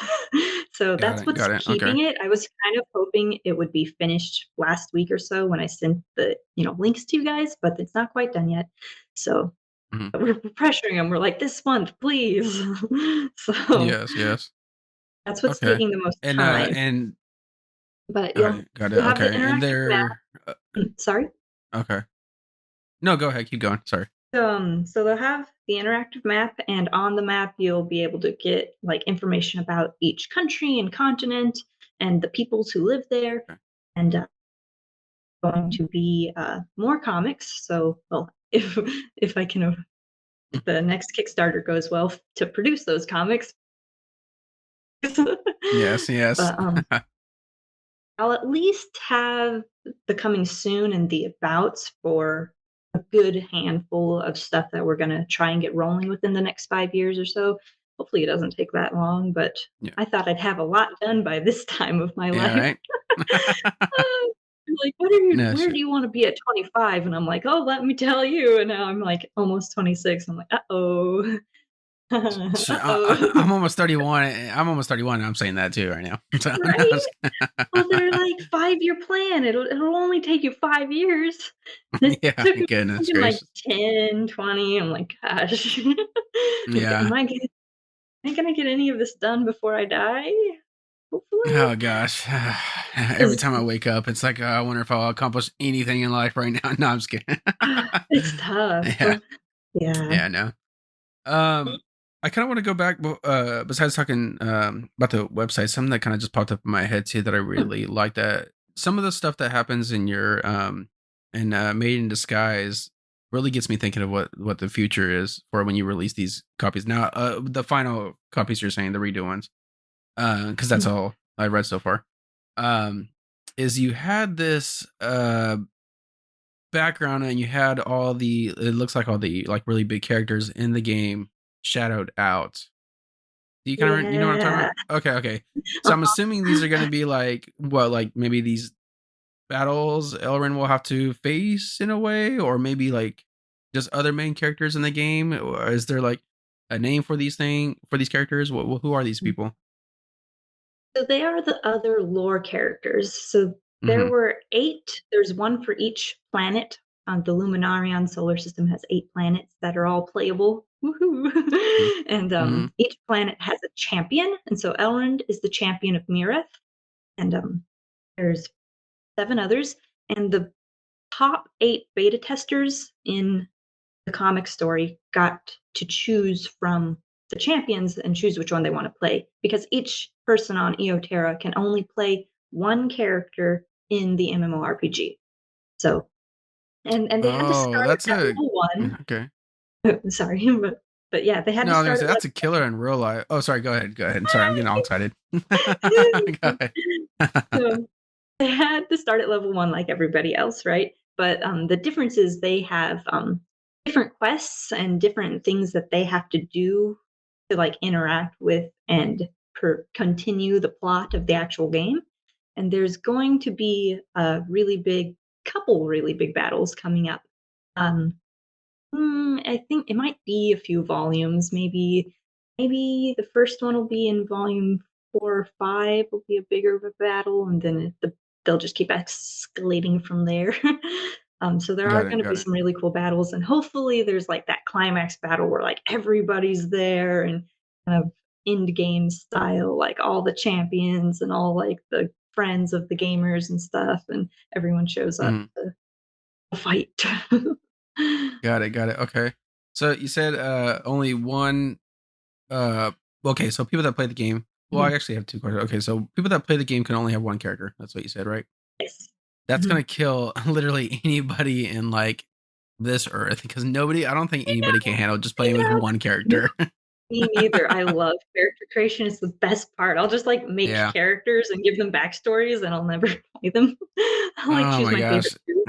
Speaker 2: So
Speaker 1: got
Speaker 2: that's
Speaker 1: it,
Speaker 2: what's
Speaker 1: got it. Okay.
Speaker 2: keeping it. I was kind of hoping it would be finished last week or so when I sent the, links to you guys, but it's not quite done yet. So,
Speaker 1: Mhm.
Speaker 2: we're pressuring them. We're like, "This month, please." So,
Speaker 1: Yes, yes.
Speaker 2: that's what's
Speaker 1: Okay.
Speaker 2: taking the most
Speaker 1: And
Speaker 2: time, but you'll
Speaker 1: got it.
Speaker 2: you'll have the
Speaker 1: Okay. And
Speaker 2: interactive map.
Speaker 1: they're
Speaker 2: Sorry?
Speaker 1: okay. No, go ahead. Keep going. Sorry.
Speaker 2: So they'll have the interactive map, and on the map, you'll be able to get like information about each country and continent and the peoples who live there.
Speaker 1: Okay.
Speaker 2: And going to be more comics. So, well, if I can, if the next Kickstarter goes well to produce those comics,
Speaker 1: Yes, yes.
Speaker 2: But I'll at least have the coming soon and the abouts for a good handful of stuff that we're gonna try and get rolling within the next 5 years or so. Hopefully, it doesn't take that long, but
Speaker 1: Yeah.
Speaker 2: I thought I'd have a lot done by this time of my
Speaker 1: Yeah,
Speaker 2: life.
Speaker 1: right?
Speaker 2: They're like, "What are you
Speaker 1: No
Speaker 2: where
Speaker 1: shit.
Speaker 2: do you wanna be at 25?" And I'm like, "Oh, let me tell you." And now I'm, like, almost 26. I'm like, "Uh-oh. Uh-oh."
Speaker 1: I'm almost 31. I'm almost 31 and I'm saying that too right now. So, no, I
Speaker 2: Right?
Speaker 1: was-
Speaker 2: Well, they're like, 5-year plan. It'll only take you 5 years. It
Speaker 1: yeah,
Speaker 2: took me
Speaker 1: goodness
Speaker 2: fucking, like,
Speaker 1: gracious.
Speaker 2: 10, 20. I'm like, "Gosh." Like,
Speaker 1: Yeah.
Speaker 2: am I gonna get any of this done before I die? Hopefully.
Speaker 1: Oh gosh. Every
Speaker 2: 'Cause
Speaker 1: time I wake up, it's like, I wonder if I'll accomplish anything in life right now. No, I'm just kidding.
Speaker 2: it's tough.
Speaker 1: Yeah.
Speaker 2: Yeah.
Speaker 1: Yeah, no. I kind of want to go back, besides talking about the website, something that kind of just popped up in my head too that I
Speaker 2: Hmm.
Speaker 1: really like, that some of the stuff that happens in your in Made in Disguise really gets me thinking of what the future is for when you release these copies. Now, the final copies you're saying, the redo ones, because that's
Speaker 2: Mhm.
Speaker 1: all I read so far. Um, is you had this background and you had all the, it looks like all the like really big characters in the game shadowed out. Do you kind of, you know what I'm talking
Speaker 2: Yeah.
Speaker 1: about? Okay, okay. So I'm assuming these are going to be like what, like maybe these battles Elrin will have to face in a way, or maybe like just other main characters in the game. Or is there like a name for these characters? Who are these people?
Speaker 2: So they are the other lore characters. So there
Speaker 1: Mm-hmm.
Speaker 2: were 8. There's 1 for each planet. The Luminarion solar system has 8 planets that are all playable. Woohoo! And
Speaker 1: Mm-hmm.
Speaker 2: each planet has a champion. And so Elrond is the champion of Mireth. And there's 7 others. And the top 8 beta testers in the comic story got to choose from the champions and choose which one they want to play because each person on Eoterra can only play one character in the MMORPG. So, and they had to
Speaker 1: Oh,
Speaker 2: start
Speaker 1: that's
Speaker 2: at
Speaker 1: a
Speaker 2: level 1.
Speaker 1: okay.
Speaker 2: Sorry, but yeah, they had
Speaker 1: No,
Speaker 2: to
Speaker 1: I was gonna
Speaker 2: start
Speaker 1: say
Speaker 2: at
Speaker 1: that's a killer in real life. Oh, sorry. Go ahead. Go ahead. Sorry, I'm getting all excited. Go ahead.
Speaker 2: so they had to start at level 1 like everybody else, right? But, the difference is they have, different quests and different things that they have to do to, like, interact with and continue the plot of the actual game, and there's going to be a really big couple really big battles coming up. Um, I think it might be a few volumes, maybe the first one will be in volume 4 or 5 will be a bigger of a battle, and then they'll just keep escalating from there. So there are
Speaker 1: Got it.
Speaker 2: gonna be
Speaker 1: Got it.
Speaker 2: some really cool battles, and hopefully there's, like, that climax battle where, like, everybody's there and kind of end game style, like, all the champions and all, like, the friends of the gamers and stuff, and everyone shows up
Speaker 1: Mhm.
Speaker 2: to fight.
Speaker 1: Got it. Got it. Okay. So you said only one. Uh, okay. So people that play the game. Well, I
Speaker 2: Mhm.
Speaker 1: actually have two questions. Okay, so people that play the game can only have one character. That's what you said, right?
Speaker 2: Yes.
Speaker 1: That's
Speaker 2: Mhm.
Speaker 1: gonna kill literally anybody in like this earth because nobody. I don't think
Speaker 2: I
Speaker 1: anybody can
Speaker 2: know,
Speaker 1: handle just
Speaker 2: I
Speaker 1: playing with
Speaker 2: know.
Speaker 1: one
Speaker 2: No,
Speaker 1: character.
Speaker 2: me neither. I love character creation, it's the best part. I'll just, like, make
Speaker 1: Yeah.
Speaker 2: characters and give them backstories, and I'll never play them. I'll, like,
Speaker 1: Oh
Speaker 2: choose
Speaker 1: my
Speaker 2: my favorite
Speaker 1: gosh.
Speaker 2: 2.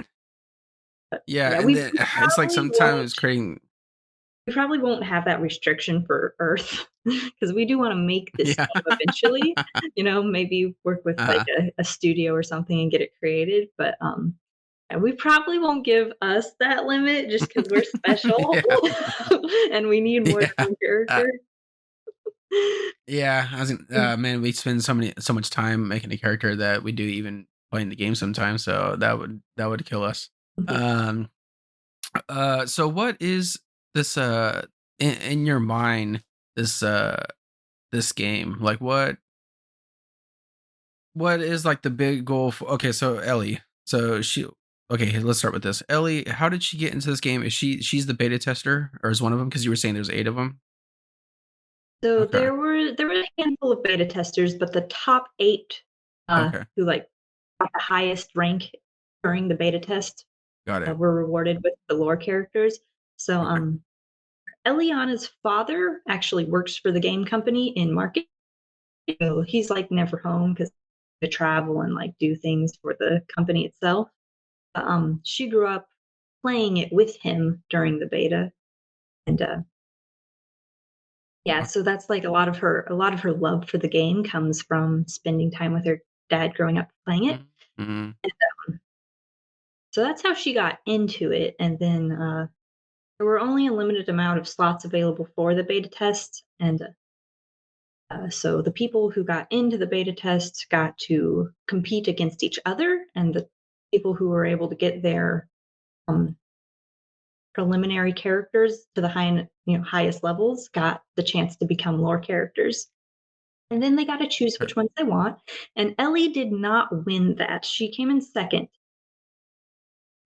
Speaker 2: But,
Speaker 1: Yeah,
Speaker 2: yeah,
Speaker 1: and then it's like sometimes
Speaker 2: won't
Speaker 1: creating.
Speaker 2: we probably won't have that restriction for Earth because we do wanna make this
Speaker 1: Yeah.
Speaker 2: game eventually, maybe work with, like,
Speaker 1: uh,
Speaker 2: a studio or something and get it created, but, and we probably won't give us that limit just because 'cause we're special,
Speaker 1: yeah.
Speaker 2: and we need more than
Speaker 1: Yeah.
Speaker 2: one
Speaker 1: Uh,
Speaker 2: character.
Speaker 1: yeah. I was
Speaker 2: Mm,
Speaker 1: man, we spend so much time making a character that we do even playing the game sometimes. So that would kill us.
Speaker 2: mhm.
Speaker 1: Um. So what is this? In your mind, this this game, like what is like the big goal for, okay, so Ellie. So she, okay, let's start with this. Ellie, how did she get into this game? Is she's the beta tester or is one of them? Because you were saying there's 8 of them.
Speaker 2: So
Speaker 1: Okay.
Speaker 2: there were a handful of beta testers, but the top 8,
Speaker 1: Okay.
Speaker 2: who, like, got the highest rank during the beta test,
Speaker 1: Got it.
Speaker 2: were rewarded with the lore characters. So,
Speaker 1: Okay.
Speaker 2: Eliana's father actually works for the game company in marketing. he's like never home because to travel and like do things for the company itself. She grew up playing it with him during the beta, and yeah, so that's like a lot of her love for the game comes from spending time with her dad growing up playing it.
Speaker 1: Mm-hmm.
Speaker 2: And, so that's how she got into it, and then there were only a limited amount of slots available for the beta test, and so the people who got into the beta test got to compete against each other, and the people who were able to get their um, preliminary characters to the highest levels got the chance to become lore characters. And then they got to choose
Speaker 1: Okay.
Speaker 2: which ones they want. And Ellie did not win that. She came in second.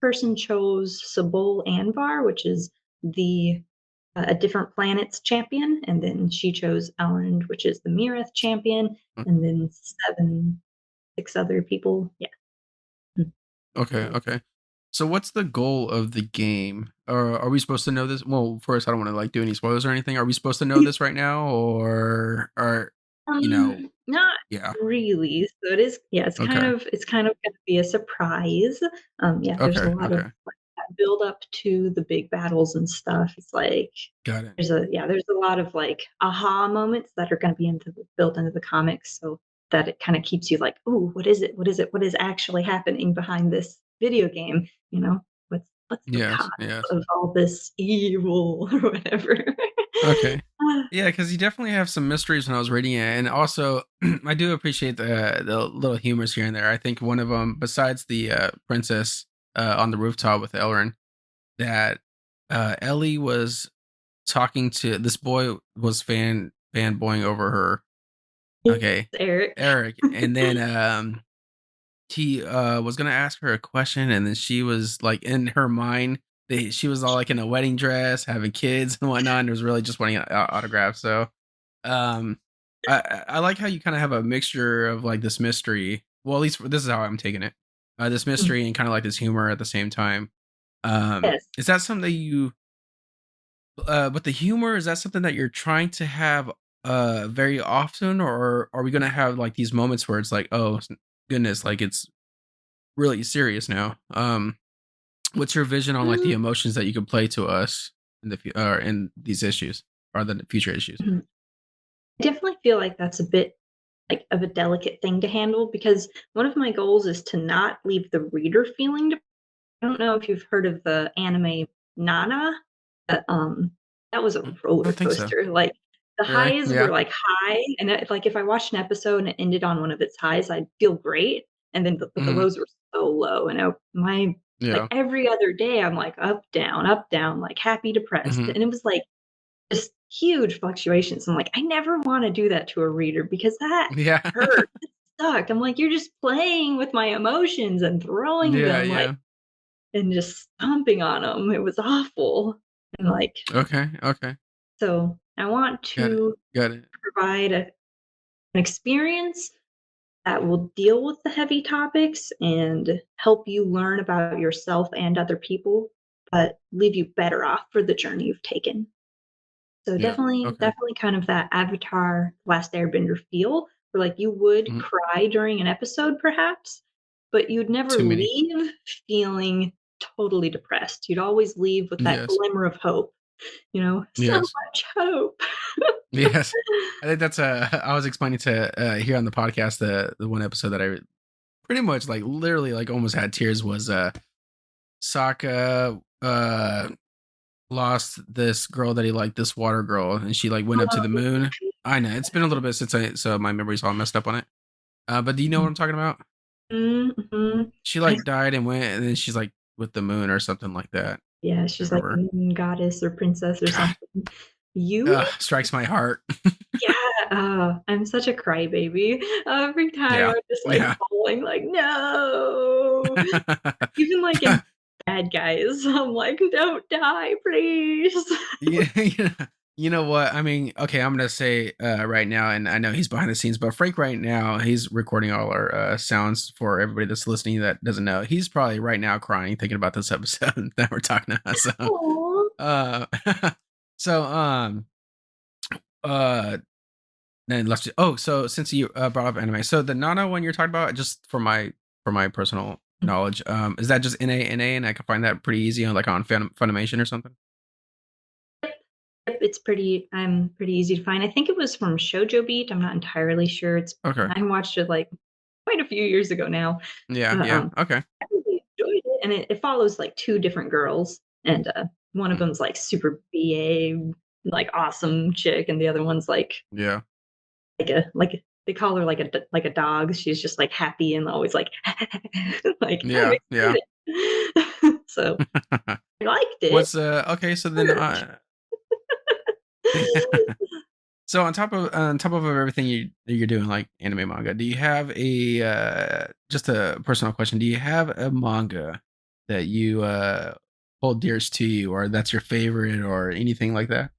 Speaker 2: Person chose Sabol Anvar, which is the a different planet's champion, and then she chose Elrond, which is the Mireth champion, and then six other people. Yeah. Mm.
Speaker 1: Okay,
Speaker 2: So,
Speaker 1: okay. So what's the goal of the game? Or are we supposed to know this? Well, first, I don't want to like do any spoilers or anything. Are we supposed to know this right now, or
Speaker 2: not
Speaker 1: yeah?
Speaker 2: really. So it is, yeah,
Speaker 1: Okay,
Speaker 2: it's kind of gonna be a surprise. Yeah, there's a
Speaker 1: okay,
Speaker 2: lot of
Speaker 1: okay.
Speaker 2: like that build up to the big battles and stuff. It's like
Speaker 1: Got it.
Speaker 2: there's a lot of like aha moments that are gonna be built into the comics, so that it kind of keeps you like, "Ooh, what is it? What is it? What is actually happening behind this video game?" You know, what's the
Speaker 1: Yes,
Speaker 2: cause
Speaker 1: yes.
Speaker 2: of all this evil or whatever.
Speaker 1: Okay.
Speaker 2: Ah,
Speaker 1: Yeah, because you definitely have some mysteries when I was reading it, and also I do appreciate the little humors here and there. I think one of them, besides the princess on the rooftop with Elrond, that Ellie was talking to this boy was fanboying over her. Okay,
Speaker 2: Eric.
Speaker 1: Eric, and then he was gonna ask her a question, and then she was like in her mind. She was all like in a wedding dress, having kids and whatnot. And it was really just wanting an autograph. So um, I like how you kind of have a mixture of like this mystery. Well, at least this is how I'm taking it. This
Speaker 2: Mm,
Speaker 1: mystery and kind of like this humor at the same time.
Speaker 2: yes.
Speaker 1: Is that something that you with the humor? Is that something that you're trying to have very often, or are we gonna have like these moments where it's like, oh goodness, like it's really serious now? What's your vision on like the
Speaker 2: Mm,
Speaker 1: emotions that you could play to us in in these issues or the future issues?
Speaker 2: mhm. I definitely feel like that's a bit like of a delicate thing to handle because one of my goals is to not leave the reader feeling I don't know if you've heard of the anime Nana, but, that was a
Speaker 1: I
Speaker 2: roller
Speaker 1: don't think so.
Speaker 2: coaster, like, the
Speaker 1: Really?
Speaker 2: highs were,
Speaker 1: Yeah.
Speaker 2: like, high, and like, if I watched an episode and it ended on one of its highs, I'd feel great, and then but the
Speaker 1: Mhm.
Speaker 2: lows were so low, and like,
Speaker 1: Yeah.
Speaker 2: every other day, I'm like, up, down, like, happy, depressed,
Speaker 1: Mhm.
Speaker 2: and it was, like, just huge fluctuations. I'm like, "I never wanna do that to a reader because that
Speaker 1: Yeah.
Speaker 2: hurt, it sucked." I'm like, "You're just playing with my emotions and throwing
Speaker 1: Yeah,
Speaker 2: them, like"
Speaker 1: yeah.
Speaker 2: and just stomping on them. It was awful. And, like,
Speaker 1: Okay, okay.
Speaker 2: so I want
Speaker 1: Got it.
Speaker 2: to
Speaker 1: Got it.
Speaker 2: provide an experience that will deal with the heavy topics and help you learn about yourself and other people, but leave you better off for the journey you've taken. So
Speaker 1: Yeah.
Speaker 2: definitely,
Speaker 1: Okay.
Speaker 2: definitely kind of that Avatar Last Airbender feel where like you would
Speaker 1: Mhm.
Speaker 2: cry during an episode perhaps, but you'd never
Speaker 1: Too many.
Speaker 2: leave feeling totally depressed. You'd always leave with that
Speaker 1: Yes.
Speaker 2: glimmer of hope, so
Speaker 1: Yes.
Speaker 2: much hope.
Speaker 1: Yes. I think that's I was explaining to here on the podcast the one episode that I pretty much like literally like almost had tears was Sokka lost this girl that he liked, this water girl, and she like went up to the moon. I know it's been a little bit since I so my memory's all messed up on it. But do you know what I'm talking about?
Speaker 2: Mhm.
Speaker 1: She
Speaker 2: I
Speaker 1: like died and went, and then she's like with the moon or something like that.
Speaker 2: Yeah,
Speaker 1: I
Speaker 2: she's like a
Speaker 1: remember.
Speaker 2: moon goddess or princess or
Speaker 1: God,
Speaker 2: something. Yui?
Speaker 1: strikes my heart.
Speaker 2: Yeah, I'm such a crybaby. Every time
Speaker 1: Yeah,
Speaker 2: I'm just, like,
Speaker 1: yeah.
Speaker 2: bawling, like, "No!" Even, like, in Bad Guys, I'm like, "Don't die, please."
Speaker 1: Yeah, yeah. You know what? I mean, okay, I'm gonna say right now, and I know he's behind the scenes, but Frank right now, he's recording all our sounds for everybody that's listening that doesn't know. He's probably right now crying, thinking about this episode that we're talking about. So,
Speaker 2: Aw.
Speaker 1: uh, so, uh, then let's. Oh, so since you brought up anime, so the Nana one you're talking about, just for my personal knowledge, is that just NA, and I can find that pretty easy on like on Funimation or something?
Speaker 2: Yep, it's pretty easy to find. I think it was from Shoujo Beat. I'm not entirely sure. It's
Speaker 1: Okay.
Speaker 2: I watched it like quite a few years ago now.
Speaker 1: Yeah.
Speaker 2: But,
Speaker 1: Yeah. Okay.
Speaker 2: I really enjoyed it, and it follows like two different girls, and one of
Speaker 1: Mm,
Speaker 2: them's like super BA, like awesome chick, and the other one's
Speaker 1: yeah.
Speaker 2: they call her like a dog. She's just like happy and always like like I'm
Speaker 1: Yeah. Yeah.
Speaker 2: excited. So I liked it.
Speaker 1: What's okay? So then so on top of everything you're doing like anime manga, do you have a just a personal question? Do you have a manga that you hold dearest to you, or that's your favorite, or anything like that?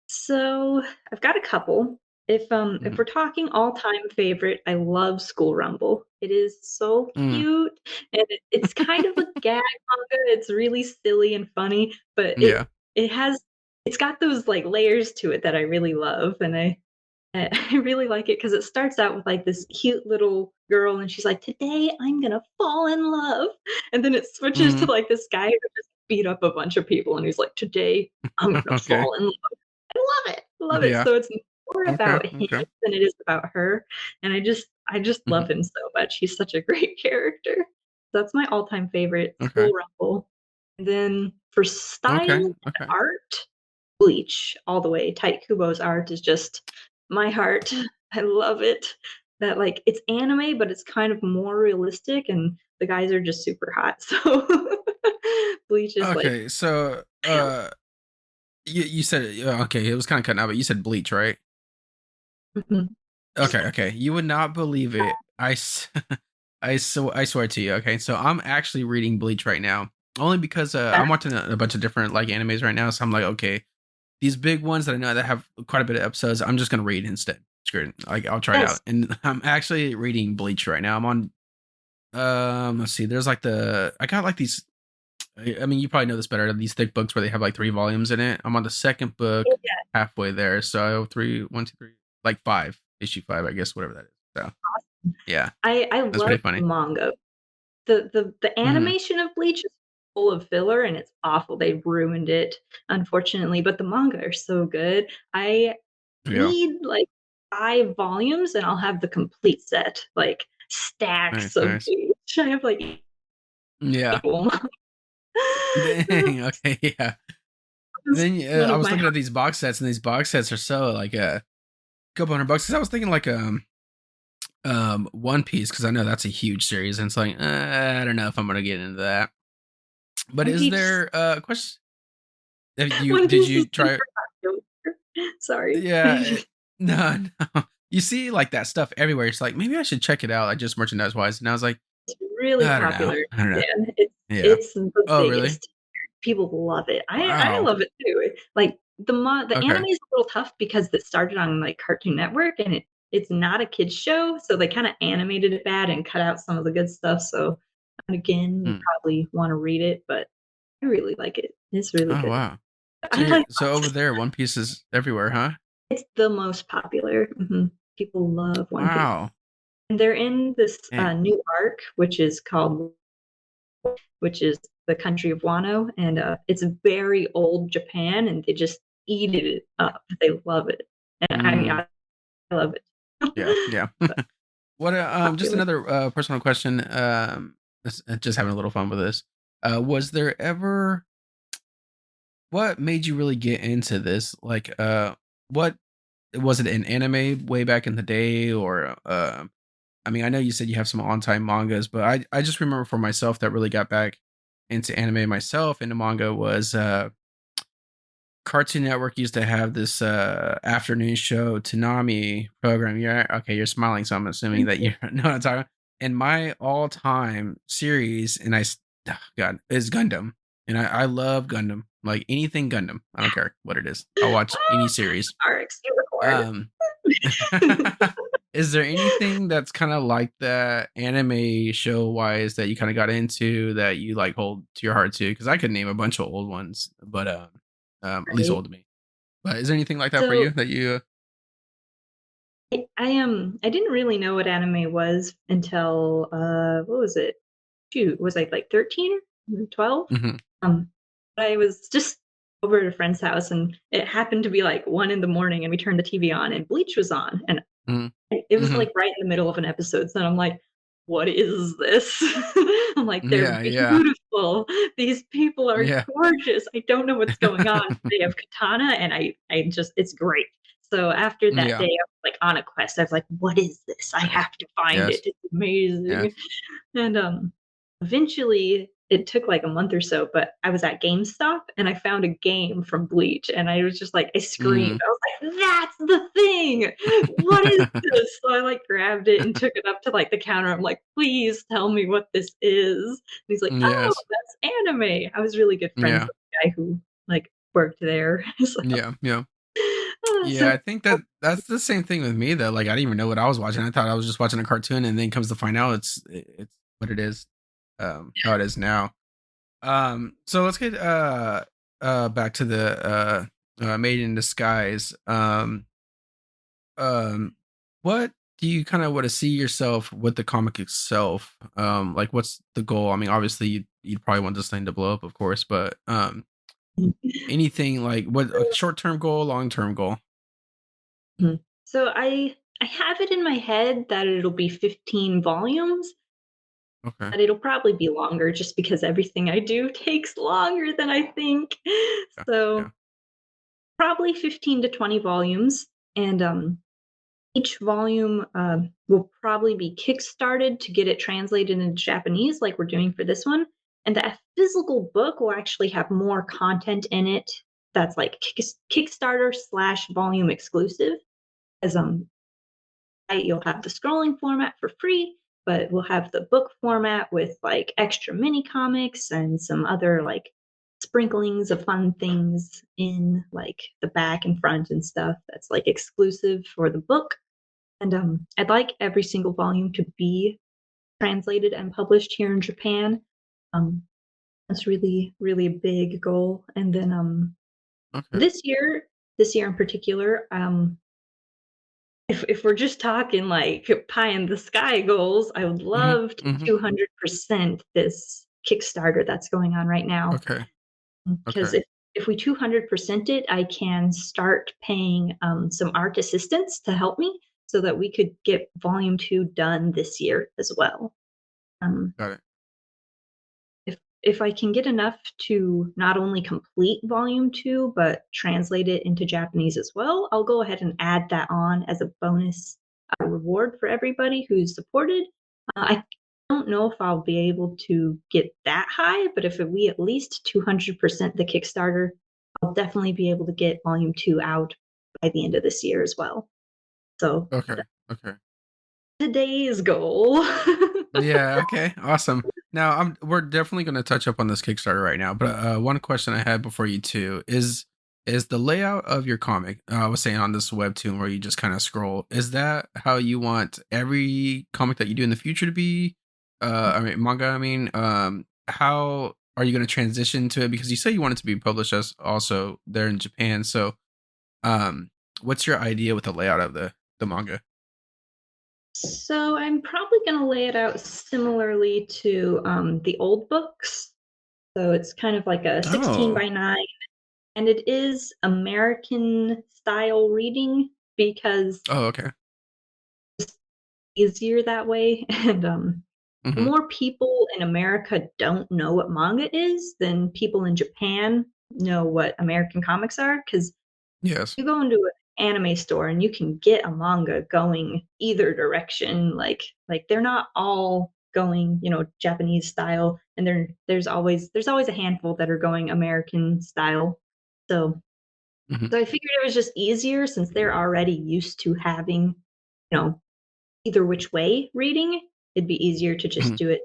Speaker 2: So I've got a couple. If
Speaker 1: Mhm.
Speaker 2: we're talking all-time favorite, I love School Rumble. It is so
Speaker 1: Mm,
Speaker 2: cute, and it's kind of a gag manga. It's really silly and funny, but
Speaker 1: yeah.
Speaker 2: it has it's got those like layers to it that I really love, and I really like it because it starts out with like this cute little girl, and she's like, "Today I'm gonna fall in love," and then it switches to
Speaker 1: Mm,
Speaker 2: like this guy who just beat up a bunch of people, and he's like, "Today I'm gonna
Speaker 1: okay.
Speaker 2: fall in love." I love it. Love it.
Speaker 1: Yeah.
Speaker 2: So it's more
Speaker 1: Okay.
Speaker 2: about him
Speaker 1: Okay.
Speaker 2: than it is about her, and I just
Speaker 1: Mhm.
Speaker 2: love him so much. He's such a great character. That's my all-time favorite,
Speaker 1: Okay.
Speaker 2: School Rumble. And then for style
Speaker 1: Okay.
Speaker 2: and
Speaker 1: Okay.
Speaker 2: art, Bleach all the way. Tite Kubo's art is just my heart. I love it. That like it's anime, but it's kind of more realistic, and the guys are just super hot. So Bleach is like
Speaker 1: Okay. So
Speaker 2: my jam.
Speaker 1: you said okay. It was kind of cutting out, but you said Bleach, right?
Speaker 2: Mhm.
Speaker 1: Okay, okay. You would not believe it. I swear to you. Okay, so I'm actually reading Bleach right now, only because I'm watching a bunch of different like animes right now. So I'm like, okay, these big ones that I know that have quite a bit of episodes, I'm just gonna read instead. Screw it. Like I'll try it
Speaker 2: Yes.
Speaker 1: out, and I'm actually reading Bleach right now. I'm on. Let's see. There's like I got like these. I mean, you probably know this better. These thick books where they have like 3 volumes in it. I'm on the second book,
Speaker 2: Yeah.
Speaker 1: halfway there. So three, one, two, three, like five, issue five, I guess, whatever that is. So yeah,
Speaker 2: I
Speaker 1: that's
Speaker 2: love
Speaker 1: pretty funny.
Speaker 2: manga. The
Speaker 1: Mhm.
Speaker 2: animation of Bleach is full of filler, and it's awful. They ruined it, unfortunately, but the manga are so good. I
Speaker 1: Yeah.
Speaker 2: need, like, 5 volumes, and I'll have the complete set, like, stacks
Speaker 1: Nice,
Speaker 2: of
Speaker 1: nice.
Speaker 2: Bleach. I have, like,
Speaker 1: Yeah.
Speaker 2: equal.
Speaker 1: Dang. Okay. Yeah.
Speaker 2: It's
Speaker 1: Then
Speaker 2: one
Speaker 1: I
Speaker 2: of
Speaker 1: was
Speaker 2: my
Speaker 1: looking at these box sets, and these box sets are so like a couple $100. Because I was thinking like One Piece, because I know that's a huge series, and it's like I don't know if I'm gonna get into that. But
Speaker 2: One
Speaker 1: is
Speaker 2: Piece
Speaker 1: there question?
Speaker 2: One
Speaker 1: Did
Speaker 2: Piece is
Speaker 1: you try?
Speaker 2: super popular. Sorry.
Speaker 1: Yeah. No, no. You see like that stuff everywhere. It's like maybe I should check it out, like just merchandise wise. And I was like,
Speaker 2: It's really
Speaker 1: I don't know.
Speaker 2: popular in
Speaker 1: I don't know.
Speaker 2: Japan.
Speaker 1: Yeah.
Speaker 2: It's the
Speaker 1: Oh, really?
Speaker 2: biggest. People love it. I
Speaker 1: Wow.
Speaker 2: love it too. Like the
Speaker 1: Okay.
Speaker 2: anime is a little tough because it started on like Cartoon Network, and it's not a kids show, so they kind of animated it bad and cut out some of the good stuff. So again, you
Speaker 1: Hmm.
Speaker 2: probably want to read it, but I really like it. It's really
Speaker 1: Oh,
Speaker 2: good.
Speaker 1: wow. So
Speaker 2: I like
Speaker 1: so over there, One Piece is everywhere, huh?
Speaker 2: it's the most popular. People love One Piece,
Speaker 1: Wow.
Speaker 2: and they're in this
Speaker 1: Dang.
Speaker 2: new arc, which is the country of Wano, and it's very old Japan, and they just eat it up. They love it, and I mean,
Speaker 1: Mm,
Speaker 2: I love it.
Speaker 1: yeah. Yeah.
Speaker 2: But
Speaker 1: What? Just
Speaker 2: popular.
Speaker 1: another personal question. Just having a little fun with this. Was there ever what made you really get into this? Like, what was it an anime way back in the day, or I mean, I know you said you have some on time mangas, but I just remember for myself that really got back into anime myself into manga was Cartoon Network used to have this afternoon show Toonami program. Yeah, okay, you're smiling, so I'm assuming that you know what I'm talking about. And my all time series, and God, is Gundam, and I love Gundam, like anything Gundam. I don't care what it is. I'll watch any series.
Speaker 2: RX unicorn.
Speaker 1: Um, is there anything that's kind of like that anime show wise that you kind of got into that you like hold to your heart too? Because I could name a bunch of old ones, but at least
Speaker 2: Right.
Speaker 1: old to me. But is there anything like that for you
Speaker 2: So
Speaker 1: that you?
Speaker 2: I didn't really know what anime was until, what was it? Shoot, was I, like, 13 or 12?
Speaker 1: Hmm.
Speaker 2: Um, I was just over at a friend's house, and it happened to be, like, 1 in the morning, and we turned the TV on, and Bleach was on, and
Speaker 1: Hmm.
Speaker 2: it was,
Speaker 1: Hmm.
Speaker 2: like, right in the middle of an episode, so I'm like, "What is this?" I'm like, "They're
Speaker 1: Yeah, yeah,
Speaker 2: beautiful. These people are
Speaker 1: yeah.
Speaker 2: gorgeous. I don't know what's going on. They have katana, and I just it's great." So after that day,
Speaker 1: Yeah.
Speaker 2: I was, like, on a quest. I was like, "What is this? I
Speaker 1: Nice.
Speaker 2: have to find it.
Speaker 1: Yes.
Speaker 2: It's amazing."
Speaker 1: Yes.
Speaker 2: And, eventually it took, like, a month or so, but I was at GameStop and I found a game from Bleach, and I was just like I screamed.
Speaker 1: Mm.
Speaker 2: I was like, "That's the thing! What is this?" So I, like, grabbed it and took it up to, like, the counter. I'm like, "Please tell me what this is." And he's like, "Oh,
Speaker 1: Yes.
Speaker 2: that's anime." I was really good friends
Speaker 1: Yeah.
Speaker 2: with the guy who, like, worked there. So,
Speaker 1: Yeah. Yeah. Yeah,
Speaker 2: so
Speaker 1: I think that's the same thing with me though. Like I didn't even know what I was watching. I thought I was just watching a cartoon, and then comes to find out it's what it is, how it is now. So let's get back to the Maiden in Disguise. Um, what do you kind of want to see yourself with the comic itself? Like what's the goal? I mean, obviously you'd probably want this thing to blow up, of course, but anything like what a short term goal, long term goal?
Speaker 2: Mhm. So I have it in my head that it'll be 15 volumes,
Speaker 1: Okay.
Speaker 2: but it'll probably be longer just because everything I do takes longer than I think.
Speaker 1: Yeah. Yeah.
Speaker 2: So, probably 15 to 20 volumes, and, each volume, will probably be kickstarted to get it translated into Japanese like we're doing for this one, and the physical book will actually have more content in it that's, like, Kickstarter/volume exclusive, as, right, you'll have the scrolling format for free, but we'll have the book format with like extra mini comics and some other like sprinklings of fun things in like the back and front and stuff that's like exclusive for the book. And I'd like every single volume to be translated and published here in Japan. Um, that's really, really a big goal. And then
Speaker 1: Okay.
Speaker 2: this year, this year in particular, if we're just talking like pie in the sky goals, I would
Speaker 1: Mhm.
Speaker 2: love to
Speaker 1: Mhm.
Speaker 2: 200% this Kickstarter that's going on right now.
Speaker 1: Okay.
Speaker 2: Because
Speaker 1: Okay.
Speaker 2: if we 200% it, I can start paying some art assistants to help me so that we could get volume 2 done this year as well. Um,
Speaker 1: Got it.
Speaker 2: if I can get enough to not only complete volume 2, but translate it into Japanese as well, I'll go ahead and add that on as a bonus, reward for everybody who's supported. I don't know if I'll be able to get that high, but if we at least 200% the Kickstarter, I'll definitely be able to get volume 2 out by the end of this year as well. So,
Speaker 1: Okay.
Speaker 2: that's
Speaker 1: Okay.
Speaker 2: today's goal.
Speaker 1: Yeah, okay. Awesome. Now, we're definitely going to touch up on this Kickstarter right now, but one question I had before you too is the layout of your comic. I was saying on this webtoon where you just kind of scroll. Is that how you want every comic that you do in the future to be? I mean manga, I mean, how are you going to transition to it because you say you want it to be published as also there in Japan. So, um what's your idea with the layout of the manga?
Speaker 2: So I'm probably gonna lay it out similarly to, the old books. So it's kind of like a 16
Speaker 1: Oh.
Speaker 2: by 9, and it is American style reading because
Speaker 1: Oh, okay.
Speaker 2: it's easier that way, and,
Speaker 1: Mhm.
Speaker 2: more people in America don't know what manga is than people in Japan know what American comics are. Because
Speaker 1: Yes.
Speaker 2: you go into an anime store and you can get a manga going either direction. Like they're not all going, Japanese style, and there's always a handful that are going American style. So
Speaker 1: Mhm.
Speaker 2: so I figured it was just easier since they're already used to having, you know, either which way reading. It'd be easier to just
Speaker 1: Mhm.
Speaker 2: do it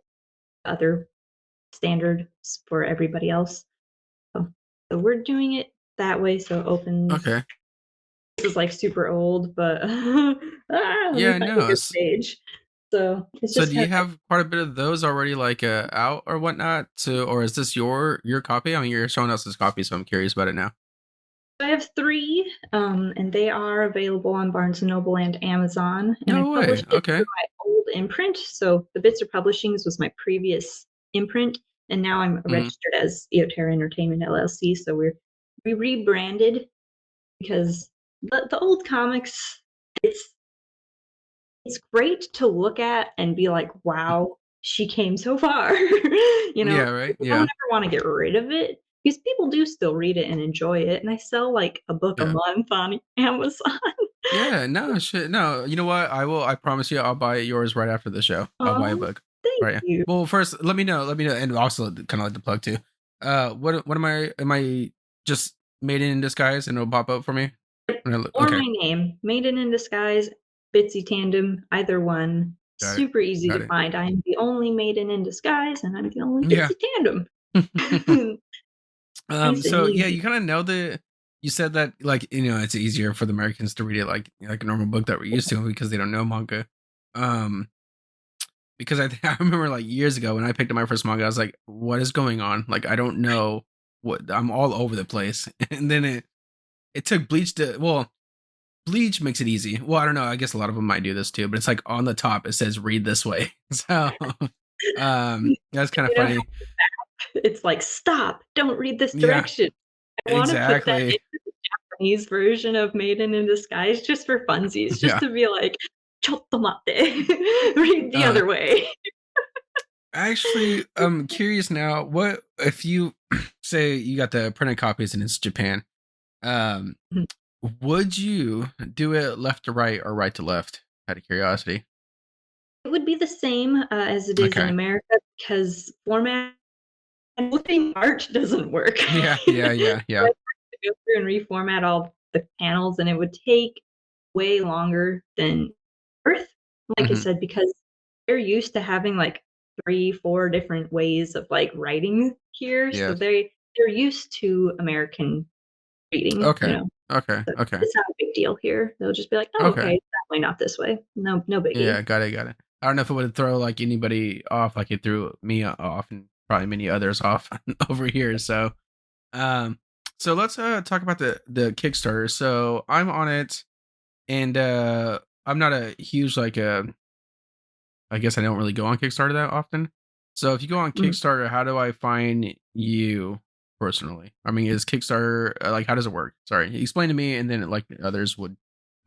Speaker 2: other standards for everybody else. So, so we're doing it that way. So it opens.
Speaker 1: Okay.
Speaker 2: This is, like, super old, but let me
Speaker 1: Yeah,
Speaker 2: find a
Speaker 1: no.
Speaker 2: good page. So, it's
Speaker 1: So
Speaker 2: just
Speaker 1: do
Speaker 2: kinda
Speaker 1: you have quite a bit of those already like out or whatnot? To or is this your copy? I mean, you're showing us this copy, so I'm curious about it now.
Speaker 2: I have 3, and they are available on Barnes& and Noble and Amazon, and I
Speaker 1: No way.
Speaker 2: published it through
Speaker 1: Okay.
Speaker 2: my old imprint, so the Bitzer Publishings was my previous imprint, and now I'm
Speaker 1: Hmm.
Speaker 2: registered as Eoterra Entertainment LLC, so we rebranded because the old comics, it's it's great to look at and be like, "Wow, she came so far." You know?
Speaker 1: Yeah. Right.
Speaker 2: I don't
Speaker 1: Yeah.
Speaker 2: ever wanna get rid of it because people do still read it and enjoy it, and I sell, like, a book a
Speaker 1: Yeah.
Speaker 2: month on Amazon.
Speaker 1: Yeah. No shit. No. You know what? I will. I promise you. I'll buy yours right after the show. I'll buy a
Speaker 2: Aw,
Speaker 1: book.
Speaker 2: thank
Speaker 1: Right. Yeah.
Speaker 2: you.
Speaker 1: Well, first, let me know. Let me know, and also kind of like the plug too. What am I? Am I just Maiden in disguise, and it'll pop up for me?
Speaker 2: Or
Speaker 1: Okay.
Speaker 2: my name, Maiden in Disguise, Bitsy Tandem, either one.
Speaker 1: Got it.
Speaker 2: Super easy
Speaker 1: Got
Speaker 2: to
Speaker 1: it.
Speaker 2: find. I am the only Maiden in Disguise, and I'm the only
Speaker 1: Yeah.
Speaker 2: Bitsy Tandem. Nice and
Speaker 1: So yeah,
Speaker 2: easy.
Speaker 1: you kind of know the. You said that like it's easier for the Americans to read it like a normal book that we're used to because they don't know manga. Um, because I remember like years ago when I picked up my first manga, I was like, what is going on? Like I don't know what I'm all over the place. And then it took Bleach to Bleach makes it easy. Well, I don't know. I guess a lot of them might do this too, but it's like on the top it says read this way. So that's kind of
Speaker 2: You know how
Speaker 1: funny.
Speaker 2: it's like, "Stop, don't read this
Speaker 1: Yeah,
Speaker 2: direction." I wanna put that
Speaker 1: exactly.
Speaker 2: into the Japanese version of Maiden in Disguise just for funsies, just
Speaker 1: Yeah.
Speaker 2: to be like, "Chotto matte, read the
Speaker 1: Uh
Speaker 2: other way."
Speaker 1: Actually, I'm curious now. What if you say you got the printed copies and it's Japan? Um,
Speaker 2: Mhm.
Speaker 1: would you do it left to right or right to left? Out of curiosity.
Speaker 2: It would be the same, as it is in
Speaker 1: Okay.
Speaker 2: America because format and flipping art doesn't work.
Speaker 1: Yeah. Yeah. Yeah.
Speaker 2: So
Speaker 1: Yeah.
Speaker 2: I'd have to go through and reformat all the panels, and it would take way longer than Earth, like I
Speaker 1: Hmm.
Speaker 2: said, because they're used to having, like, 3, 4 different ways of, like, writing here, so
Speaker 1: Yes.
Speaker 2: they're used to American reading, you
Speaker 1: Okay.
Speaker 2: know?
Speaker 1: Okay.
Speaker 2: So
Speaker 1: Okay.
Speaker 2: it's not a big deal here. They'll just be like, "Oh,
Speaker 1: Okay.
Speaker 2: okay, it's that way, not this way." No
Speaker 1: Yeah.
Speaker 2: biggie.
Speaker 1: Got it. Got it. I don't know if it would throw like anybody off, like it threw me off, and probably many others off over here. Um, so let's talk about the Kickstarter. So I'm on it, and I'm not a huge like I guess I don't really go on Kickstarter that often. So if you go on
Speaker 2: Mhm.
Speaker 1: Kickstarter, how do I find you personally? I mean, is Kickstarter like how does it work? Sorry, explain to me, and then like others would.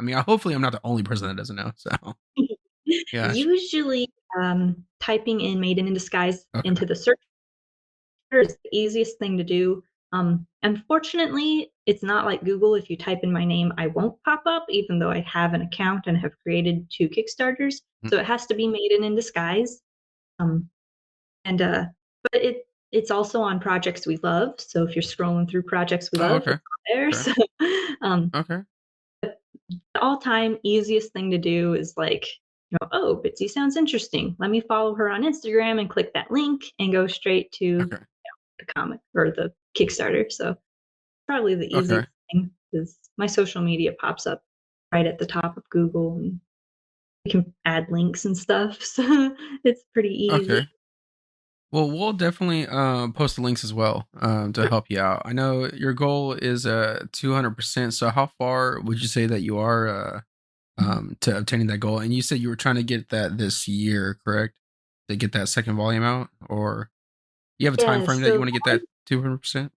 Speaker 1: I mean, hopefully I'm not the only person that doesn't know. So gosh,
Speaker 2: Usually, typing in "Maiden in Disguise"
Speaker 1: okay,
Speaker 2: into the search is the easiest thing to do. Unfortunately, it's not like Google. If you type in my name, I won't pop up, even though I have an account and have created 2 Kickstarters.
Speaker 1: Mm.
Speaker 2: So it has to be Maiden in Disguise. Um, and but it's also on projects we love. So if you're scrolling through projects we
Speaker 1: Oh,
Speaker 2: love,
Speaker 1: okay,
Speaker 2: it's on there.
Speaker 1: okay,
Speaker 2: So um,
Speaker 1: okay,
Speaker 2: the all-time easiest thing to do is like, oh, Bitsy sounds interesting. Let me follow her on Instagram and click that link and go straight to
Speaker 1: okay,
Speaker 2: the comic or the Kickstarter. So probably the
Speaker 1: okay,
Speaker 2: easiest thing is my social media pops up right at the top of Google and you can add links and stuff. So it's pretty easy.
Speaker 1: okay. Well, we'll definitely post the links as well to help you out. I know your goal is 200%. So how far would you say that you are to obtaining that goal? And you said you were trying to get that this year, correct? To get that second volume out, or you have a time
Speaker 2: Yeah,
Speaker 1: frame that you
Speaker 2: so
Speaker 1: want to get that 200%?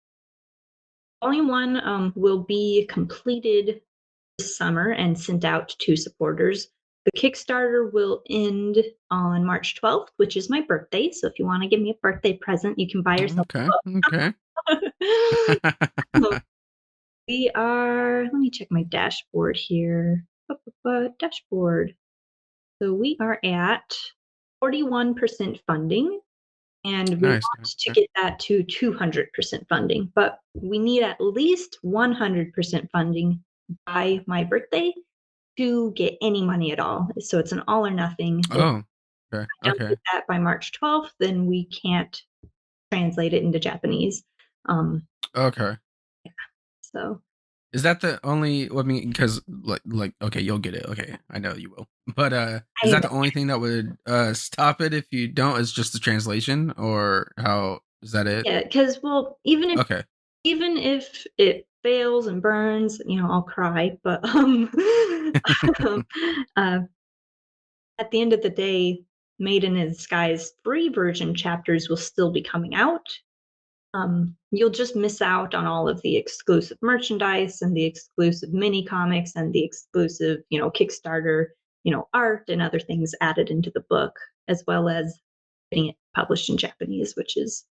Speaker 2: volume one will be completed this summer and sent out to supporters. The Kickstarter will end on March 12th, which is my birthday. So if you want to give me a birthday present, you can buy yourself
Speaker 1: Okay, okay.
Speaker 2: a book. So we are, let me check my dashboard here. Dashboard. So we are at 41% funding, and we
Speaker 1: Nice,
Speaker 2: want
Speaker 1: nice.
Speaker 2: to
Speaker 1: Okay,
Speaker 2: get that to 200% funding, but we need at least 100% funding by my birthday to get any money at all. So it's an all or nothing. If
Speaker 1: oh, okay,
Speaker 2: I don't
Speaker 1: okay,
Speaker 2: get that by March 12th, then we can't translate it into Japanese. Um,
Speaker 1: okay.
Speaker 2: so
Speaker 1: Is that the only? Well, I mean, because like, okay, you'll get it. Okay, I know you will. But is
Speaker 2: I
Speaker 1: that the only thing that would stop it if you don't? Is just the translation, or how is that it?
Speaker 2: yeah, because well, even if
Speaker 1: Okay,
Speaker 2: even if it fails and burns, I'll cry. But um, uh, at the end of the day, Maiden in Sky's free version chapters will still be coming out. You'll just miss out on all of the exclusive merchandise and the exclusive mini comics and the exclusive, Kickstarter, art and other things added into the book, as well as getting it published in Japanese, which is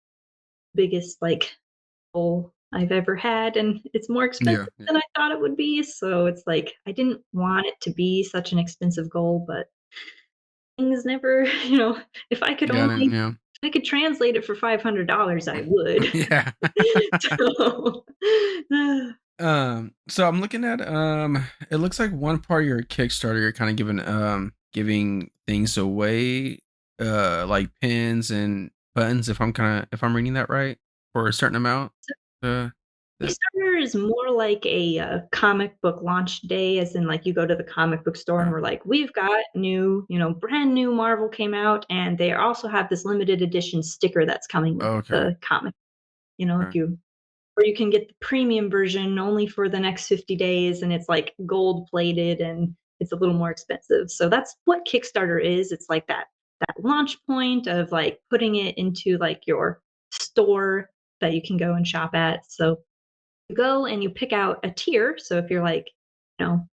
Speaker 2: the biggest goal I've ever had, and it's more expensive
Speaker 1: Yeah, yeah.
Speaker 2: than I thought it would be. So it's like I didn't want it to be such an expensive goal, but things never, if I could
Speaker 1: Got it.
Speaker 2: only
Speaker 1: Yeah.
Speaker 2: if I could translate it for $500, I would.
Speaker 1: Yeah.
Speaker 2: So,
Speaker 1: So I'm looking at it looks like one part of your Kickstarter you're kind of giving things away, like pins and buttons if I'm reading that right for a certain amount. Uh that
Speaker 2: Kickstarter is more like a, comic book launch day, as in, you go to the comic book store and
Speaker 1: uh,
Speaker 2: we're like, "We've got new, brand new Marvel came out, and they also have this limited edition sticker that's coming with
Speaker 1: okay.
Speaker 2: the comic." If
Speaker 1: Okay.
Speaker 2: you or you can get the premium version only for the next 50 days, and it's, gold plated, and it's a little more expensive. So that's what Kickstarter is. It's like that launch point of, putting it into, your store that you can go and shop at. So you go and you pick out a tier. So if you know,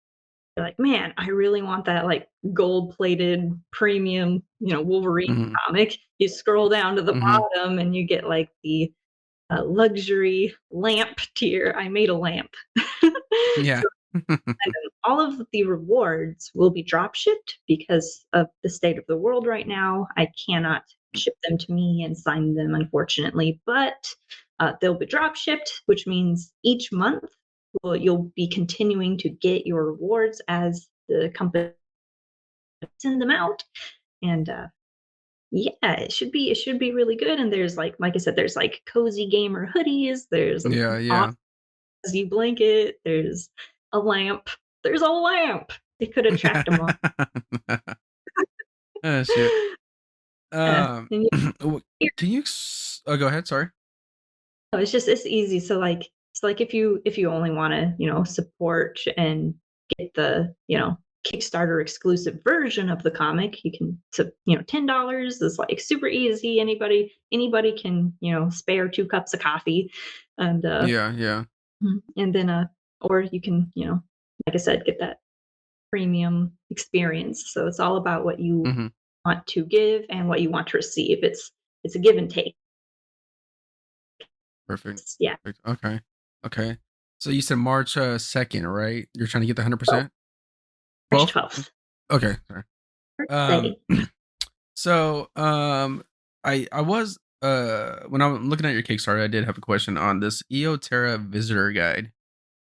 Speaker 2: you're like, man, I really want that gold plated premium, Wolverine
Speaker 1: Mhm.
Speaker 2: comic. You scroll down to the
Speaker 1: Mhm.
Speaker 2: bottom and you get the luxury lamp tier. I made a lamp.
Speaker 1: Yeah.
Speaker 2: So and then all of the rewards will be drop shipped because of the state of the world right now. I cannot ship them to me and sign them, unfortunately, but they'll be drop shipped, which means each month you'll be continuing to get your rewards as the company send them out. And yeah, it should be really good. And there's like I said, there's cozy gamer hoodies. There's an
Speaker 1: Yeah, yeah.
Speaker 2: cozy blanket. There's a lamp. There's a lamp. It could attract them all.
Speaker 1: Oh, shit.
Speaker 2: Yeah,
Speaker 1: Um,
Speaker 2: and
Speaker 1: w can you oh, go ahead, sorry.
Speaker 2: it's easy. So if you only want to support and get the Kickstarter exclusive version of the comic, you can. So $10 is super easy. Anybody can spare 2 cups of coffee, and
Speaker 1: Yeah, yeah.
Speaker 2: and then or you can like I said, get that premium experience. So it's all about what you
Speaker 1: Mhm.
Speaker 2: want to give and what you want to receive. It's a give and take.
Speaker 1: Perfect.
Speaker 2: Yeah.
Speaker 1: Perfect. Okay. Okay. So you said March, 2nd, right? You're trying to get the
Speaker 2: Well,
Speaker 1: 100%?
Speaker 2: March
Speaker 1: 12th?
Speaker 2: 12th.
Speaker 1: Okay, sorry. Um,
Speaker 2: Birthday.
Speaker 1: so, I was, when I'm looking at your Kickstarter, I did have a question on this Eoterra visitor guide.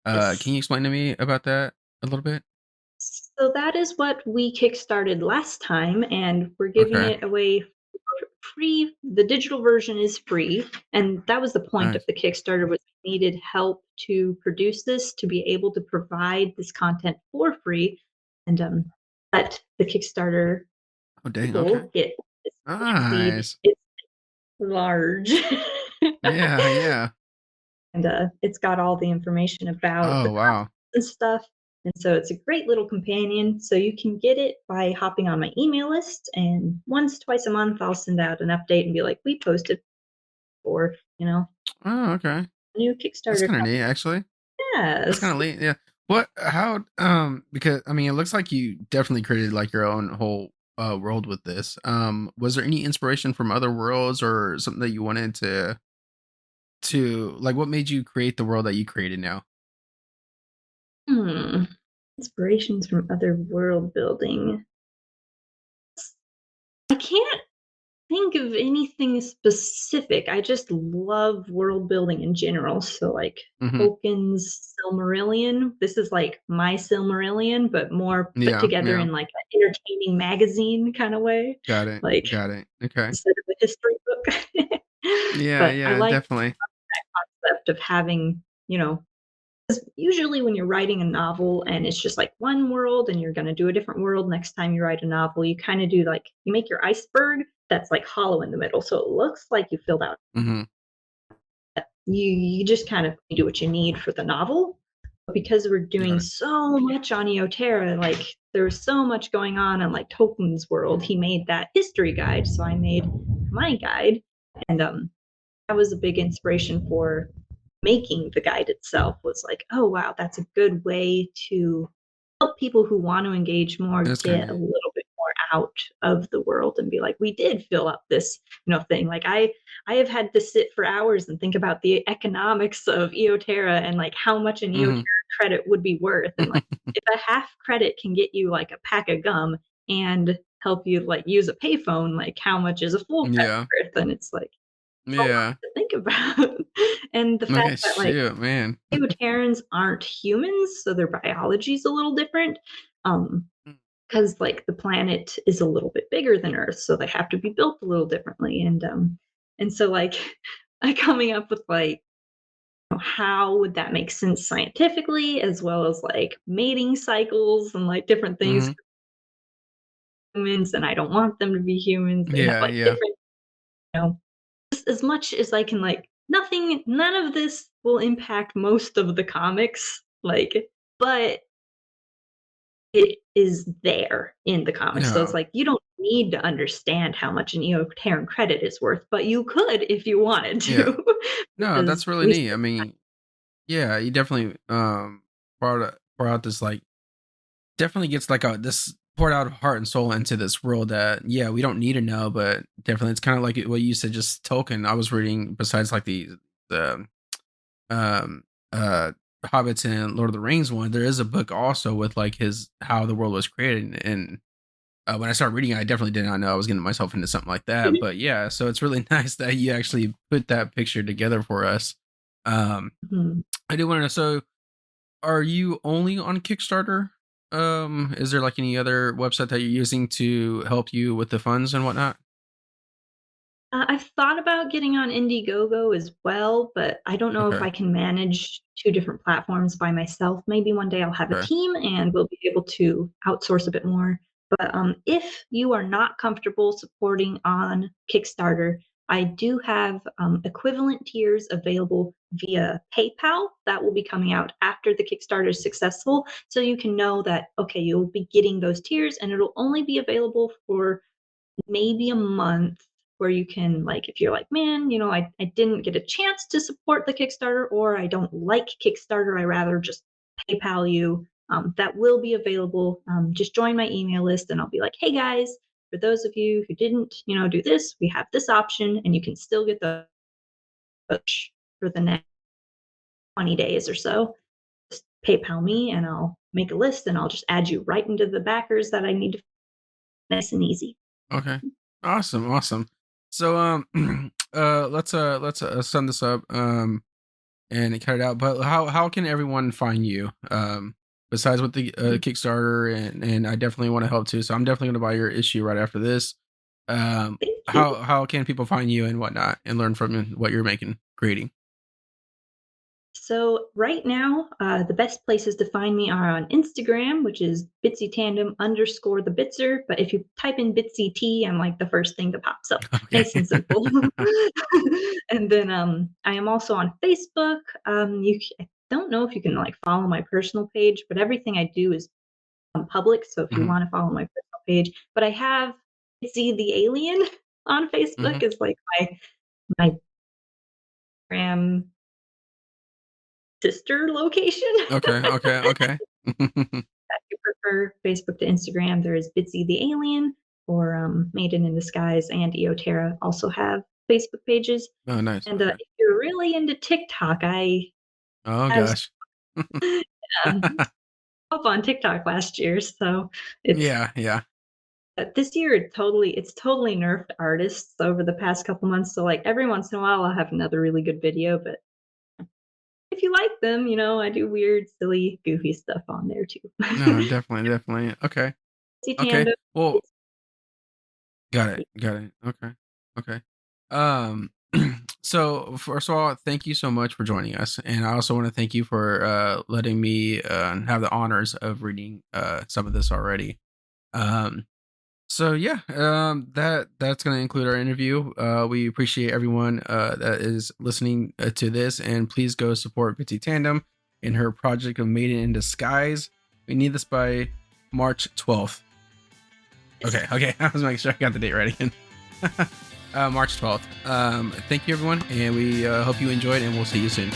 Speaker 1: Can
Speaker 2: Yes.
Speaker 1: you explain to me about that a little bit?
Speaker 2: So that is what we kickstarted last time, and we're giving
Speaker 1: Okay.
Speaker 2: it away for free. The digital version is free, and that was the point of
Speaker 1: Nice.
Speaker 2: the Kickstarter, was we needed help to produce this, to be able to provide this content for free, and let the Kickstarter
Speaker 1: Oh, dang, okay.
Speaker 2: people get this fancied.
Speaker 1: Nice.
Speaker 2: It's large.
Speaker 1: Yeah, yeah.
Speaker 2: And it's got all the information about the
Speaker 1: Oh, wow.
Speaker 2: and stuff. And so it's a great little companion. So you can get it by hopping on my email list. And once, twice a month, I'll send out an update and be like, we posted for,
Speaker 1: Oh, okay.
Speaker 2: new
Speaker 1: That's
Speaker 2: Kickstarter.
Speaker 1: kinda neat, actually. That's
Speaker 2: Yes.
Speaker 1: kinda neat, yeah. Because, I mean, it looks like you definitely created, like, your own whole, world with this. Was there any inspiration from other worlds or something that you wanted like, what made you create the world that you created now?
Speaker 2: Hmm. Inspirations from other world building. I can't think of anything specific. I just love world building in general. So
Speaker 1: Mhm.
Speaker 2: Tolkien's Silmarillion. This is like my Silmarillion, but more put
Speaker 1: Yeah,
Speaker 2: together
Speaker 1: yeah.
Speaker 2: in an entertaining magazine kind of way.
Speaker 1: Got it,
Speaker 2: Like
Speaker 1: got it. Okay.
Speaker 2: instead of a history book.
Speaker 1: Yeah,
Speaker 2: But I
Speaker 1: yeah,
Speaker 2: like
Speaker 1: definitely.
Speaker 2: the concept of having, 'cause usually when you're writing a novel and it's just one world and you're gonna do a different world next time you write a novel, you kinda do you make your iceberg that's hollow in the middle, so it looks like you filled out.
Speaker 1: Mhm.
Speaker 2: you just kind of do what you need for the novel. But because we're doing
Speaker 1: Got it.
Speaker 2: so much on Eoterra, like there was so much going on in like Tolkien's world, he made that history guide. So I made my guide, and that was a big inspiration for making the guide itself. Was like, oh wow, that's a good way to help people who want to engage more
Speaker 1: That's kind
Speaker 2: get a
Speaker 1: of
Speaker 2: little bit more out of the world and be like, we did fill up this, thing. Like I have had to sit for hours and think about the economics of Eoterra and like how much an Eoterra
Speaker 1: hmm
Speaker 2: credit would be worth. And like if a half credit can get you like a pack of gum and help you like use a payphone, like how much is a full
Speaker 1: Yeah.
Speaker 2: credit worth? And it's like a lot
Speaker 1: Yeah.
Speaker 2: to think about. And the fact
Speaker 1: Okay.
Speaker 2: that like
Speaker 1: Shoot, man.
Speaker 2: Terrans aren't humans, so their biology is a little different. Um, because like the planet is a little bit bigger than Earth, so they have to be built a little differently. And so like coming up with like how would that make sense scientifically, as well as like mating cycles and like different things
Speaker 1: hmm
Speaker 2: for humans, and I don't want them to be humans. They have
Speaker 1: Yeah.
Speaker 2: like
Speaker 1: Yeah.
Speaker 2: different, you know, as much as I can like none of this will impact most of the comics, like, but it is there in the comics. So it's
Speaker 1: No.
Speaker 2: like you don't need to understand how much an Eoterran credit is worth, but you could if you wanted
Speaker 1: Yeah.
Speaker 2: to.
Speaker 1: No,
Speaker 2: Because
Speaker 1: that's really
Speaker 2: we
Speaker 1: neat. I mean, yeah, you definitely brought out this like definitely gets like a this poured out of heart and soul into this world that yeah we don't need to know, but definitely it's kind of like what you said, just Tolkien. I was reading besides like the um uh Hobbits and Lord of the Rings one. There is a book also with like his how the world was created, and when I started reading it, I definitely did not know I was getting myself into something like that. But yeah, so it's really nice that you actually put that picture together for us. Um,
Speaker 2: Mhm.
Speaker 1: I do want to know. So, are you only on Kickstarter? Is there like any other website that you're using to help you with the funds and whatnot?
Speaker 2: I've thought about getting on Indiegogo as well, but I don't know if
Speaker 1: Okay.
Speaker 2: I can manage 2 different platforms by myself. Maybe one day I'll have a
Speaker 1: Okay.
Speaker 2: team and we'll be able to outsource a bit more. But, if you are not comfortable supporting on Kickstarter, I do have, equivalent tiers available via PayPal that will be coming out after the Kickstarter is successful, so you can know that, okay, you'll be getting those tiers, and it'll only be available for maybe a month where you can like if you're like, man, I didn't get a chance to support the Kickstarter, or I don't like Kickstarter, I rather just PayPal you. That will be available. Just join my email list and I'll be like, hey guys, for those of you who didn't do this, we have this option and you can still get the push for the next 20 days or so. Just PayPal me and I'll make a list and I'll just add you right into the backers that I need to. Nice and easy.
Speaker 1: Okay. Awesome. Awesome. So let's sum this up and cut it out. But how can everyone find you? Besides with the Kickstarter, and I definitely want to help too. So I'm definitely going to buy your issue right after this.
Speaker 2: Thank you.
Speaker 1: How can people find you and whatnot and learn from what you're making, creating?
Speaker 2: So right now, the best places to find me are on Instagram, which is Bitsy Tandem underscore the Bitzer. But if you type in Bitsy T, I'm like the first thing that pops up.
Speaker 1: Okay.
Speaker 2: Nice and simple. And then I am also on Facebook. I don't know if you can like follow my personal page, but everything I do is public. So if you
Speaker 1: hmm
Speaker 2: want to follow my personal page, but I have Bitsy the Alien on
Speaker 1: hmm
Speaker 2: Facebook is like my gram sister location.
Speaker 1: Okay. Okay. Okay.
Speaker 2: If you prefer Facebook to Instagram, there is Bitsy the Alien or Maiden in Disguise and Eoterra also have Facebook pages.
Speaker 1: Oh, nice.
Speaker 2: And
Speaker 1: Okay.
Speaker 2: if you're really into TikTok, I
Speaker 1: Oh
Speaker 2: have
Speaker 1: gosh.
Speaker 2: um, up on TikTok last year, so it's
Speaker 1: Yeah. Yeah.
Speaker 2: this year it's totally nerfed artists over the past couple months. So like every once in a while, I'll have another really good video, but if you like them, I do weird, silly, goofy stuff on there too.
Speaker 1: No, definitely, definitely. Okay.
Speaker 2: Bitsy
Speaker 1: Okay.
Speaker 2: Tandem.
Speaker 1: Well, got it. Got it. Okay. Okay. Um so first of all, thank you so much for joining us. And I also want to thank you for letting me have the honors of reading some of this already. Um So yeah, that's gonna include our interview. We appreciate everyone that is listening to this, and please go support Bitsy Tandem in her project of Maiden in Disguise. We need this by March 12th. Okay, I was making sure I got the date right again. March 12th. Thank you everyone, and we hope you enjoyed, and we'll see you soon.